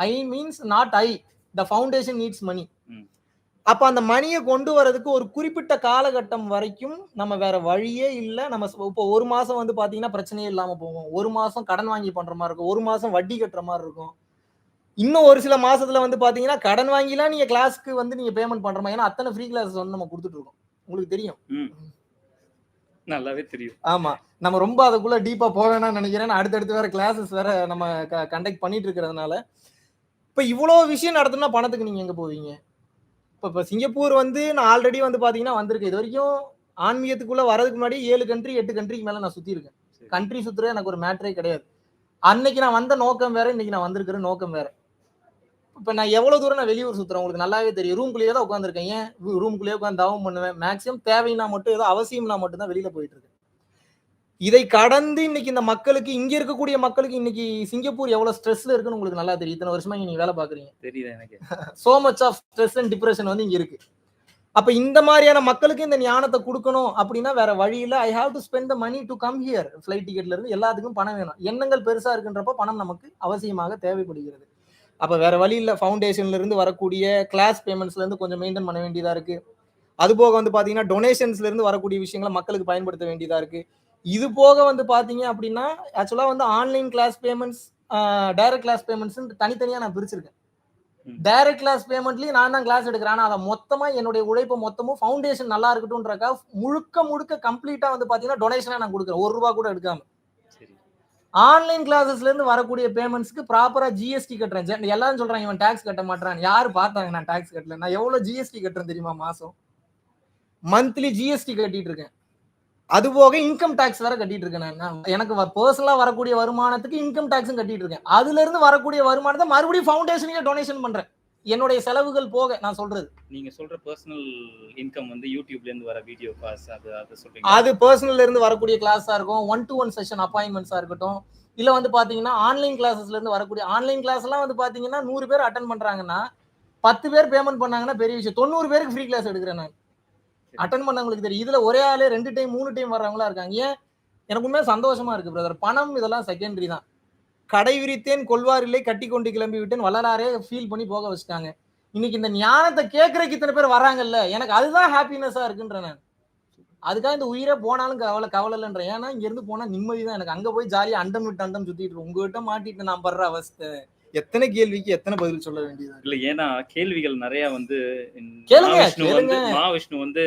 I means not I, the foundation needs money. அப்ப அந்த மணியை கொண்டு வரதுக்கு ஒரு குறிப்பிட்ட காலகட்டம் வரைக்கும் நம்ம வேற வழியே இல்லை. நம்ம இப்போ ஒரு மாசம் வந்து பாத்தீங்கன்னா பிரச்சனையே இல்லாம போகும். ஒரு மாசம் கடன் வாங்கி பண்ற மாதிரி இருக்கும். ஒரு மாசம் வட்டி கட்டுற மாதிரி இருக்கும். இன்னும் ஒரு சில மாசத்துல வந்து பாத்தீங்கன்னா கடன் வாங்கிலாம் நீங்க கிளாஸ்க்கு வந்து நீங்க பேமெண்ட் பண்ற மாதிரி. ஏன்னா அத்தனை ஃப்ரீ கிளாஸஸ் வந்து நம்ம கொடுத்துட்டு இருக்கோம். உங்களுக்கு தெரியும், நல்லாவே தெரியும். ஆமா, நம்ம ரொம்ப அதுக்குள்ள டீப்பா போவேன்னு நினைக்கிறேன். அடுத்தடுத்து வேற கிளாஸஸ் வேற நம்ம கண்டக்ட் பண்ணிட்டு இருக்கிறதுனால இப்ப இவ்வளவு விஷயம் நடத்தணும்னா பணத்துக்கு நீங்க எங்க போவீங்க? இப்போ சிங்கப்பூர் வந்து நான் ஆல்ரெடி வந்து பாத்தீங்கன்னா வந்திருக்கேன். இது வரைக்கும் ஆன்மீகத்துக்குள்ள வரதுக்கு முன்னாடி 7 கண்ட்ரி 8 கண்ட்ரிக்கு மேல நான் சுத்தி இருக்கேன். கண்ட்ரி சுத்துறது எனக்கு ஒரு மேட்டரே கிடையாது. அன்னைக்கு நான் வந்த நோக்கம் வேற, இன்னைக்கு நான் வந்திருக்கிற நோக்கம் வேற. இப்ப நான் எவ்வளவு தூரம் நான் வெளியூர் சுத்துறேன் உங்களுக்கு நல்லாவே தெரியும். ரூம்குள்ளேயே தான் உட்காந்துருக்கேன். ஏன் ரூம்குள்ளேயே உட்காந்து தவம் பண்ணுவேன். மேக்ஸிமம் தேவைன்னா மட்டும், ஏதோ அவசியம்னா மட்டும் தான் வெளியில போயிட்டு இருக்கேன். இதை கடந்து இன்னைக்கு இந்த மக்களுக்கு, இங்க இருக்கக்கூடிய மக்களுக்கு இன்னைக்கு சிங்கப்பூர் எவ்வளவு ஸ்ட்ரெஸ்ல இருக்குன்னு உங்களுக்கு நல்லா தெரியும். இத்தனை வருஷமா நீங்க வேலை பாக்குறீங்க, தெரியுது எனக்கு. So much of stress and depression வந்து இங்க இருக்கு. அப்ப இந்த மாதிரியான மக்களுக்கு இந்த ஞானத்தை கொடுக்கணும் அப்படின்னா வேற வழியில I have to spend the money to come here. Flight டிக்கெட்ல இருந்து எல்லாத்துக்கும் பணம் வேணும். எண்ணங்கள் பெருசா இருக்குன்றப்ப பணம் நமக்கு அவசியமாக தேவைப்படுகிறது. அப்ப வேற வழி இல்ல. ஃபவுண்டேஷன்ல இருந்து வரக்கூடிய கிளாஸ் பேமெண்ட்ஸ்ல இருந்து கொஞ்சம் மெயின்டைன் பண்ண வேண்டியதா இருக்கு. அது போக வந்து பாத்தீங்கன்னா டொனேஷன்ஸ்ல இருந்து வரக்கூடிய விஷயங்களை மக்களுக்கு பயன்படுத்த வேண்டியதா இருக்கு. இது போக வந்து பாத்தீங்க அப்படின்னா ஆக்சுவலா வந்து online class payments, direct class payments தனித்தனியா நான் பிரிச்சிருக்கேன். டைரக்ட் கிளாஸ் பேமெண்ட்லயும் நான் தான் கிளாஸ் எடுக்கிறேன். ஆனா அதை மொத்தமா என்னுடைய உழைப்பு மொத்தமும் ஃபவுண்டேஷன் நல்லா இருக்கட்டும்ன்றக்கா முழுக்க கம்ப்ளீட்டா வந்து பாத்தீங்கன்னா டொனேஷனா நான் கொடுக்குறேன். ₹1 கூட எடுக்காம. ஆன்லைன் கிளாஸஸ்ல இருந்து வரக்கூடிய பேமெண்ட்ஸ்க்கு ப்ராப்பரா ஜிஎஸ்டி கட்டுறேன். எல்லாரும் சொல்றாங்க இவன் டாக்ஸ் கட்ட மாட்டான். யாரு பார்த்தாங்க நான் டாக்ஸ் கட்டல? நான் எவ்வளவு ஜிஎஸ்டி கட்டுறேன் தெரியுமா? மாசம் மந்த்லி ஜிஎஸ்டி கட்டிட்டு இருக்கேன். அது போக இன்கம் டாக்ஸ் வேற கட்டிட்டு இருக்கேன். நான் எனக்கு பர்சனலா வரக்கூடிய வருமானத்துக்கு இன்கம் டாக்ஸும் கட்டிட்டு இருக்கேன். அதுல இருந்து வரக்கூடிய வருமானத்தை மறுபடியும் ஃபவுண்டேஷனுக்கே டொனேஷன் பண்றேன். என்னுடைய செலவுகள் போக நான் சொல்றது. நீங்க சொல்ற பர்சனல் இன்கம் வந்து யூடியூப்ல இருந்து வர வீடியோ கிளாஸ் அது சொல்றீங்க. அது பர்சனல்ல இருந்து வரக்கூடிய கிளாஸா இருக்கும், 1-to-1 செஷன் அப்பாயின்மெண்ட்ஸா இருக்கட்டும், இல்ல வந்து பாத்தீங்கன்னா ஆன்லைன் கிளாஸஸ்ல இருந்து வரக்கூடிய ஆன்லைன் கிளாஸ் எல்லாம் வந்து பாத்தீங்கன்னா 100 பேர் அட்டென்ட் பண்றாங்கன்னா 10 பேர் பேமெண்ட் பண்ணாங்கன்னா பெரிய விஷயம். 90 பேருக்கு ஃப்ரீ கிளாஸ் எடுக்கிறேன் நான். அட்டன் பண்ணவங்களுக்கு தெரியும். இதுல ஒரே ஆளே 2 டைம் 3 டைம் வர்றவங்களா இருக்காங்க. ஏன்? எனக்கு உண்மையா சந்தோஷமா இருக்கு பிரதர். பணம் இதெல்லாம் செகண்டரி தான். கடை விரித்தேன் கொள்வார் இல்லை, கட்டி கொண்டு கிளம்பி விட்டேன் வள்ளலாரே ஃபீல் பண்ணி போக வச்சுட்டாங்க. இன்னைக்கு இந்த ஞானத்தை கேட்கறதுக்கு இத்தனை பேர் வராங்கல்ல, எனக்கு அதுதான் ஹாப்பினஸா இருக்குன்ற. நான் அதுக்காக இந்த உயிரே போனாலும் கவலை இல்லைன்ற. ஏன்னா இங்க இருந்து போனா நிம்மதி தான் எனக்கு. அங்க போய் ஜாலியா அண்டம் விட்டு அண்டம் சுத்திட்டு உங்ககிட்ட மாட்டிட்டு நான் படுற அவஸ்தை. எத்தனை கேள்விக்கு எத்தனை பதில் சொல்ல வேண்டியது இல்ல. ஏன்னா கேள்விகள் நிறைய வந்து கேளுங்க. மகாவிஷ்ணு வந்து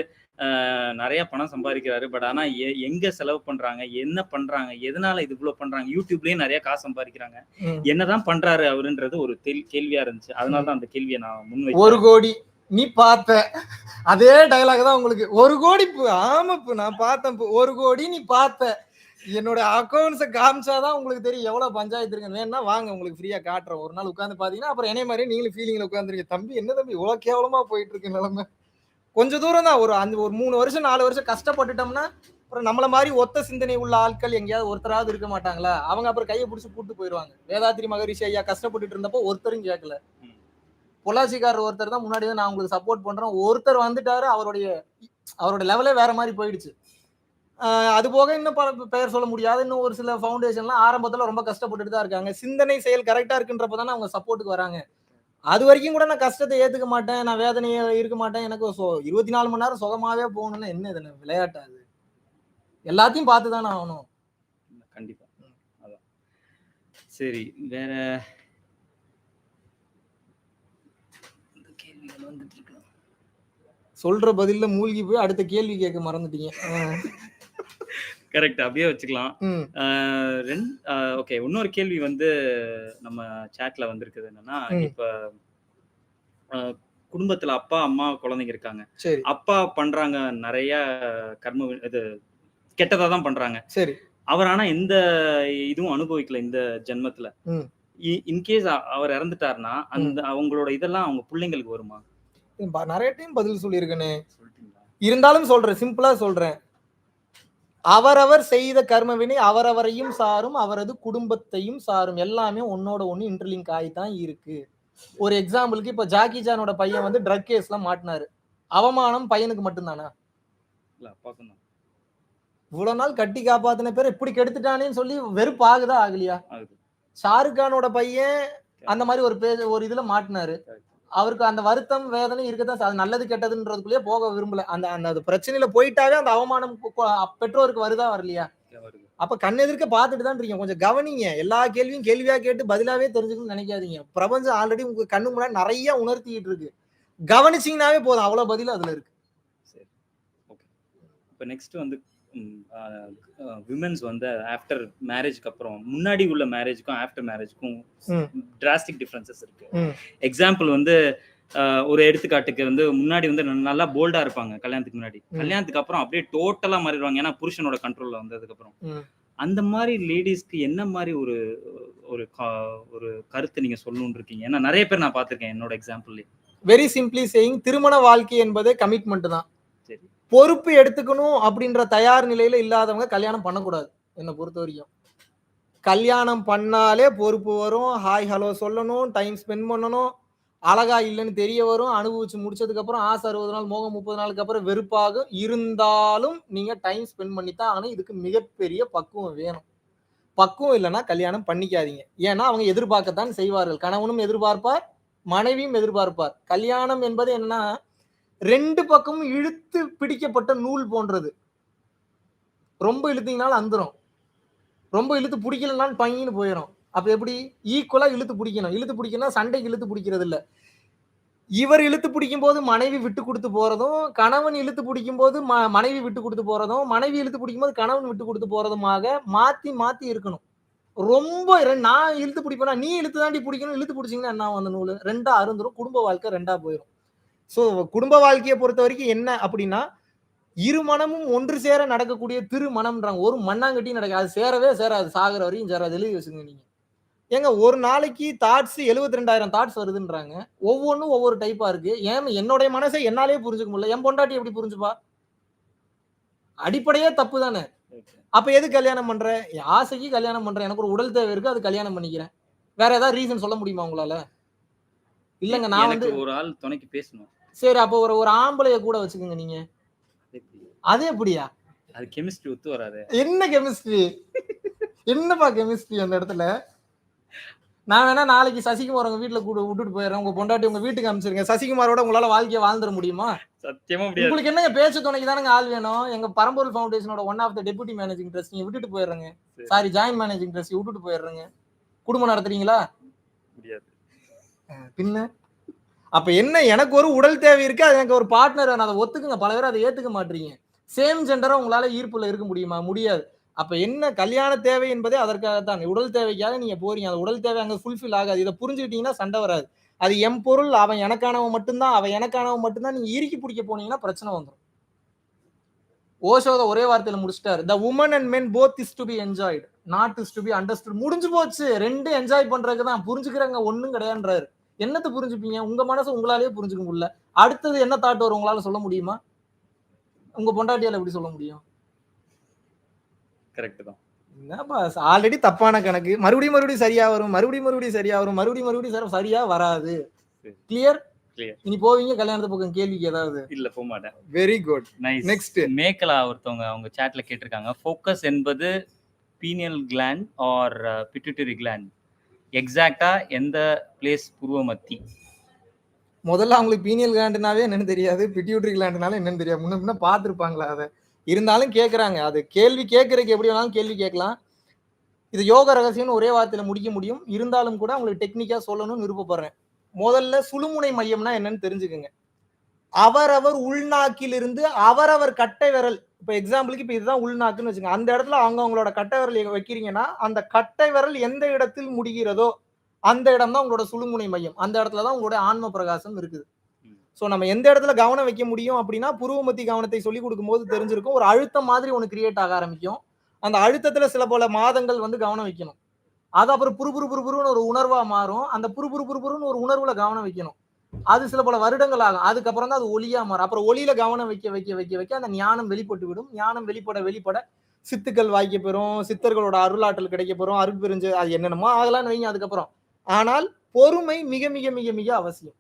நிறைய பணம் சம்பாதிக்கிறாரு. பட் ஆனா எங்க செலவு பண்றாங்க, என்ன பண்றாங்க, எதனால இது இவ்வளவு பண்றாங்க, யூடியூப்லயே நிறைய காசு சம்பாதிக்கிறாங்க, என்னதான் பண்றாரு அவருன்றது ஒரு கேள்வியா இருந்துச்சு. அதனாலதான் அந்த கேள்வியை நான் முன்வைக்கிறேன். 1 கோடி நீ பார்த்த அதே டயலாக் தான் உங்களுக்கு. 1 கோடி ஆமா நான் பார்த்தேன். 1 கோடி நீ பார்த்த. என்னோட அக்கௌண்ட்ஸை காமிச்சாதான் உங்களுக்கு தெரியும் எவ்வளவு பஞ்சாயத்து இருக்கு. வேணா வாங்க உங்களுக்கு ஃப்ரீயா காட்டுறோம். ஒரு நாள் உட்காந்து பாத்தீங்கன்னா அப்புறம் என்னைய மாதிரி நீங்களும் ஃபீலிங்ல உட்காந்துருக்கீங்க. தம்பி என்ன தம்பி இவ்வளவு கேவலமா போயிட்டு இருக்கு நிலைமை. கொஞ்சம் தூரம் தான், ஒரு 3 வருஷம் 4 வருஷம் கஷ்டப்பட்டுட்டோம்னா அப்புறம் நம்மள மாதிரி ஒத்த சிந்தனை உள்ள ஆட்கள் எங்கேயாவது ஒருத்தராவது இருக்க மாட்டாங்களா? அவங்க அப்புறம் கையை பிடிச்சி கூட்டு போயிடுவாங்க. வேதாத்திரி மகரிஷி ஐயா கஷ்டப்பட்டுட்டு இருந்தப்போ ஒருத்தரும் கேட்கல. பொள்ளாச்சிக்காரர் ஒருத்தர் தான் முன்னாடி நான் உங்களுக்கு சப்போர்ட் பண்றேன், ஒருத்தர் வந்துட்டாரு, அவரோட லெவலே வேற மாதிரி போயிடுச்சு. அது போக இன்னும் பெயர் சொல்ல முடியாது. இன்னும் ஒரு சில ஃபவுண்டேஷன்லாம் ஆரம்பத்துல ரொம்ப கஷ்டப்பட்டுட்டு தான் இருக்காங்க. சிந்தனை செயல் கரெக்டா இருக்குன்றப்ப தானே அவங்க சப்போர்ட்டுக்கு வராங்க. அது வரைக்கும் கூட நான் கஷ்டத்தை ஏத்துக்க மாட்டேன், நான் வேதனையை இருக்க மாட்டேன், எனக்கு 24 மணி நேரம் சுகமாவே போகணும்னா என்ன இது விளையாட்டா அது? எல்லாத்தையும் பார்த்து தானே ஆகணும். கண்டிப்பா. அதான். சரி, வேற கேள்விகள் வந்துட்டு இருக்கு. சொல்ற பதில்ல மூழ்கி போய் அடுத்த கேள்வி கேட்க மறந்துட்டீங்க. கரெக்ட், அப்படியே வச்சுக்கலாம். ஓகே, இன்னொரு கேள்வி வந்து நம்ம சாட்ல வந்திருக்குது என்னன்னா, இப்ப குடும்பத்துல அப்பா அம்மா குழந்தைங்க இருக்காங்க. சரி. அப்பா பண்றாங்க நிறைய கர்ம இது கெட்டதா தான் பண்றாங்க. சரி. அவர் ஆனா எந்த இதுவும் அனுபவிக்கல இந்த ஜென்மத்துல. இன்கேஸ் அவர் இறந்துட்டாருன்னா அந்த அவங்களோட இதெல்லாம் அவங்க பிள்ளைங்களுக்கு வருமா? நிறைய டைம் பதில் சொல்லியிருக்கேனே. இருந்தாலும் சொல்றேன், சிம்பிளா சொல்றேன். அவரவர் செய்த கர்மவினை அவரவரையும் சாரும், அவரது குடும்பத்தையும் சாரும். எல்லாமே ஒன்னோட ஒண்ணு இன்டர்லிங்க் ஆகித்தான் இருக்கு. ஒரு எக்ஸாம்பிளுக்கு இப்ப ஜாக்கி சானோட பையன் வந்து ட்ரக் கேஸ்ல மாட்டினாரு. அவமானம் பையனுக்கு மட்டும்தானா? இல்ல, அப்பாக்கும் தான். இவ்வளவு நாள் கட்டி காப்பாத்தின பேர் இப்படி கெடுத்துட்டானேன்னு சொல்லி வெறுப்பு ஆகுதா ஆகலையா? ஷாருக் கானோட பையன் அந்த மாதிரி ஒரு இதுல மாட்டினாரு. அவருக்கு அந்த வருத்தம் வேதனை இருக்கதான், அது நல்லது கெட்டதுன்றதுக்குள்ளேயே போக விரும்பல. அந்த பிரச்சனையில போயிட்டாவே அந்த அவமானம் பெற்றோருக்கு வருதா வரலையா? அப்ப கண்ணெதிர்க்க பார்த்துட்டு தான் இருக்கீங்க. கொஞ்சம் கவனிங்க. எல்லா கேள்வியும் கேள்வியா கேட்டு பதிலாவே தெரிஞ்சுக்கணும்னு நினைக்காதீங்க. பிரபஞ்சம் ஆல்ரெடி உங்க கண்ணு முன்னாடி நிறைய உணர்த்திட்டு இருக்கு. கவனிச்சீங்கன்னாவே போதும், அவ்வளவு பதில் அதுல இருக்கு. சரி, ஓகே. இப்ப நெக்ஸ்ட் வந்து விமென்ஸ் வந்து ஆஃப்டர் மேரேஜ்க்கு அப்புறம் முன்னாடி உள்ள மேரேஜ்க்கும் ஆஃப்டர் மேரேஜ்க்கும் டிராஸ்டிக் டிஃபரன்சஸ் இருக்கு. எக்ஸாம்பிள் வந்து ஒரு எடுத்துக்காட்டுக்கு வந்து முன்னாடி வந்து நல்லா போல்டா இருப்பாங்க கல்யாணத்துக்கு முன்னாடி, கல்யாணத்துக்கு அப்புறம் அப்படியே டோட்டலா மாறிடுவாங்க, ஏன்னா புருஷனோட கண்ட்ரோல்ல வந்ததுக்கு அப்புறம். அந்த மாதிரி லேடிஸ்க்கு என்ன மாதிரி ஒரு ஒரு கருத்து நீங்க சொல்லணும்னு இருக்கீங்க? ஏன்னா நிறைய பேர் நான் பார்த்திருக்கேன் என்னோட எக்ஸாம்பிள். வெரி சிம்பிளி சேயிங், திருமண வாழ்க்கை என்பதே கமிட்மெண்ட் தான். சரி, பொறுப்பு எடுத்துக்கணும் அப்படின்ற தயார் நிலையில இல்லாதவங்க கல்யாணம் பண்ணக்கூடாது. என்னை பொறுத்த வரைக்கும் கல்யாணம் பண்ணாலே பொறுப்பு வரும், ஹாய் ஹலோ சொல்லணும், டைம் ஸ்பெண்ட் பண்ணணும், அழகா இல்லைன்னு தெரிய வரும், அனுபவிச்சு முடிச்சதுக்கு அப்புறம் ஆசை 60 நாள், மோகம் 30 நாளுக்கு அப்புறம் வெறுப்பாகும். இருந்தாலும் நீங்க டைம் ஸ்பெண்ட் பண்ணித்தான் ஆகணும். இதுக்கு மிகப்பெரிய பக்குவம் வேணும். பக்குவம் இல்லைன்னா கல்யாணம் பண்ணிக்காதீங்க. ஏன்னா அவங்க எதிர்பார்க்கத்தான் செய்வார்கள். கணவனும் எதிர்பார்ப்பார், மனைவியும் எதிர்பார்ப்பார். கல்யாணம் என்பது என்னன்னா ரெண்டு பக்கமும் இழுத்து பிடிக்கப்பட்ட நூல் போன்றது. ரொம்ப இழுத்தீங்கனாலும் அந்துரும், ரொம்ப இழுத்து பிடிக்கலனாலும் பங்கின்னு போயிடும். அப்ப எப்படி? ஈக்குவலா இழுத்து பிடிக்கணும். இழுத்து பிடிக்கணும், சண்டைக்கு இழுத்து பிடிக்கிறது இல்ல. இவர் இழுத்து பிடிக்கும் போது மனைவி விட்டு கொடுத்து போறதும், கணவன் இழுத்து பிடிக்கும் போது மனைவி விட்டு கொடுத்து போறதும், மனைவி இழுத்து பிடிக்கும் போது கணவன் விட்டு கொடுத்து போறதுமாக மாத்தி மாத்தி இருக்கணும். ரொம்ப நான் இழுத்து பிடிப்பேனா, நீ இழுத்து தாண்டி பிடிக்கணும். இழுத்து பிடிச்சிங்கன்னா என்ன அந்த நூல் ரெண்டா அருந்துரும், குடும்ப வாழ்க்கை ரெண்டா போயிடும். ஸோ குடும்ப வாழ்க்கையை பொறுத்த வரைக்கும் என்ன அப்படின்னா, இரு மனமும் ஒன்று சேர நடக்கக்கூடிய திருமணம்ன்றாங்க. ஒரு மண்ணாங்கட்டி நடக்காது, அது சேரவே சேராது, சாகிற வரையும் சேராது. எழுதி வச்சுங்க நீங்க. ஏங்க ஒரு நாளைக்கு தாட்ஸ் 72,000 தாட்ஸ் வருதுன்றாங்க. ஒவ்வொன்றும் ஒவ்வொரு டைப்பா இருக்கு. என்னுடைய மனசை என்னாலே புரிஞ்சுக்க முடியல, என் பொண்டாட்டி எப்படி புரிஞ்சுப்பா? அடிப்படையே தப்பு தானே. அப்ப எது கல்யாணம் பண்ற? ஆசைக்கு கல்யாணம் பண்றேன், எனக்கு ஒரு உடல் தேவை இருக்கு, அது கல்யாணம் பண்ணிக்கிறேன். வேற ஏதாவது ரீசன் சொல்ல முடியுமா உங்களால? இல்லங்க, நான் வந்து ஒரு ஆள் துணைக்கு பேசணும். சரி, அப்ப ஒரு ஆம்பளைய கூட வச்சுக்கோங்க நீங்க. அது எப்படியா? அது கெமிஸ்ட்ரி ஒத்து வராது. என்ன கெமிஸ்ட்ரி? என்னப்பா கெமிஸ்ட்ரி அந்த இடத்துல? நான் வேணா நாளைக்கு சசிகுமார் உங்க வீட்டுல கூட விட்டுட்டு போயிடுறேன், உங்க பொண்டாட்டி உங்க வீட்டுக்கு அனுப்பிச்சிருங்க. சசிகுமாரோட உங்களால வாழ்க்கையை வாழ்ந்துட முடியுமா? சத்தியமா முடியாது. உங்களுக்கு என்னங்க பேச்சு துணைக்கு தானங்க ஆள் வேணும். எங்க பரம்பொருள் ஃபவுண்டேஷனோட one of the deputy managing trust நீங்க விட்டுட்டு போயிடுறேங்க. சாரி, ஜாயின்ட் மேனேஜிங் ட்ரஸ்ட் விட்டுட்டு போயிடுறேங்க. குடும்பம் நடத்துறீங்களா? முடியாது. பின்ன அப்ப என்ன? எனக்கு ஒரு உடல் தேவை இருக்கு, அது எனக்கு ஒரு பார்ட்னர், அதை ஒத்துக்குங்க. பல பேர் அதை ஏத்துக்க மாட்டீங்க. சேம் ஜெண்டரா உங்களால ஈர்ப்புல இருக்க முடியுமா? முடியாது. அப்ப என்ன? கல்யாண தேவை என்பதே அதற்காகத்தான். உடல் தேவைக்காக நீங்க போறீங்க. அந்த உடல் தேவை அங்க ஃபுல்ஃபில் ஆகாது. இதை புரிஞ்சுக்கிட்டீங்கன்னா சண்டை வராது. அது எம் பொருள், அவன் எனக்கானவன் மட்டும்தான், அவன் எனக்கானவன் மட்டும்தான். நீங்க இறுக்கி பிடிக்க போனீங்கன்னா பிரச்சனை வந்துடும். ஓஷோத ஒரே வார்த்தையில முடிச்சிட்டாரு. The woman and men both is to be enjoyed, not is to be understood. முடிஞ்சு போச்சு. ரெண்டு என்ஜாய் பண்றதுக்கு தான். புரிஞ்சுக்கிறாங்க ஒண்ணும் கிடையாதுன்றாரு. என்னத்தை புரிஞ்சுப்பீங்க? உங்க மனசு உங்களாலேயே புரிஞ்சுக்க முடியல. அடுத்தது என்ன தாட் வரும் உங்களால சொல்ல முடியுமா? உங்க பொண்டாட்டியால எப்படி சொல்ல முடியும்? கரெக்ட் தான். என்னப்பா ஆல்ரெடி தப்பான கணக்கு. மறுபடியும் சரியா வரும், மறுபடியும் சரியா வரும், மறுபடியும் சரியா வராது. கிளியர்? கிளியர். இனி போவீங்க கல்யாணத்து பக்கம் கேள்விக்கு ஏதாவது? இல்ல போக மாட்டேன். Very good. Nice. Next. Mekala ஒருத்தவங்க அவங்க சாட்ல கேட்டிருக்காங்க. ஃபோக்கஸ் என்பது pineal gland or pituitary gland? எக்ஸாக்ட்டா எந்த பிளேஸ் புருவ மத்தி? முதல்ல அவங்களுக்கு பீனியல் கிளாண்டுனாவே என்னன்னு தெரியாது, பிட்யூட்டரி கிளாண்டுனால என்னன்னு தெரியாது. முன்ன பின்ன பார்த்துருப்பாங்களா அதை? இருந்தாலும் கேட்குறாங்க. அது கேள்வி கேட்கறதுக்கு எப்படி வேணாலும் கேள்வி கேட்கலாம். இது யோக ரகசியம்னு ஒரே வார்த்தையில முடிக்க முடியும். இருந்தாலும் கூட உங்களுக்கு டெக்னிக்கா சொல்லணும்னு விருப்பப்படுறேன். முதல்ல சுழுமுனை மையம்னா என்னன்னு தெரிஞ்சுக்கங்க. அவரவர் உள்நாக்கிலிருந்து அவரவர் கட்டை விரல், இப்ப எக்ஸாம்பிளுக்கு இப்ப இதுதான் உள்நாக்குன்னு வச்சுங்க. அந்த இடத்துல அவங்களோட கட்டை விரல் வைக்கிறீங்கன்னா, அந்த கட்டை விரல் எந்த இடத்தில் முடிகிறதோ அந்த இடம் தான் உங்களோட சுழுமுனை மையம். அந்த இடத்துல தான் உங்களுடைய ஆன்ம பிரகாசம் இருக்குது. சோ நம்ம எந்த இடத்துல கவனம் வைக்க முடியும் அப்படின்னா, புருவமத்தி கவனத்தை சொல்லிக் கொடுக்கும்போது தெரிஞ்சிருக்கும். ஒரு அழுத்தம் மாதிரி ஒன்று கிரியேட் ஆக ஆரம்பிக்கும். அந்த அழுத்தத்துல சில பல மாதங்கள் வந்து கவனம் வைக்கணும். அது அப்புறம் புருன்னு ஒரு உணர்வா மாறும். அந்த புருன்னு ஒரு உணர்வுல கவனம் வைக்கணும். அது சில பல வருடங்கள் ஆகும். அதுக்கப்புறம் தான் அது ஒளியா மாறும். அப்புறம் ஒளியில கவனம் வைக்க அந்த ஞானம் வெளிப்பட்டு விடும். ஞானம் வெளிப்பட சித்துக்கள் வாய்க்க பெறும். சித்தர்களோட அருளாற்றல் கிடைக்க பெறும். அருள் பிரிஞ்சு அது என்னென்னமோ ஆகலாம்னு வைங்க அதுக்கப்புறம். ஆனால் பொறுமை மிக மிக மிக மிக அவசியம்.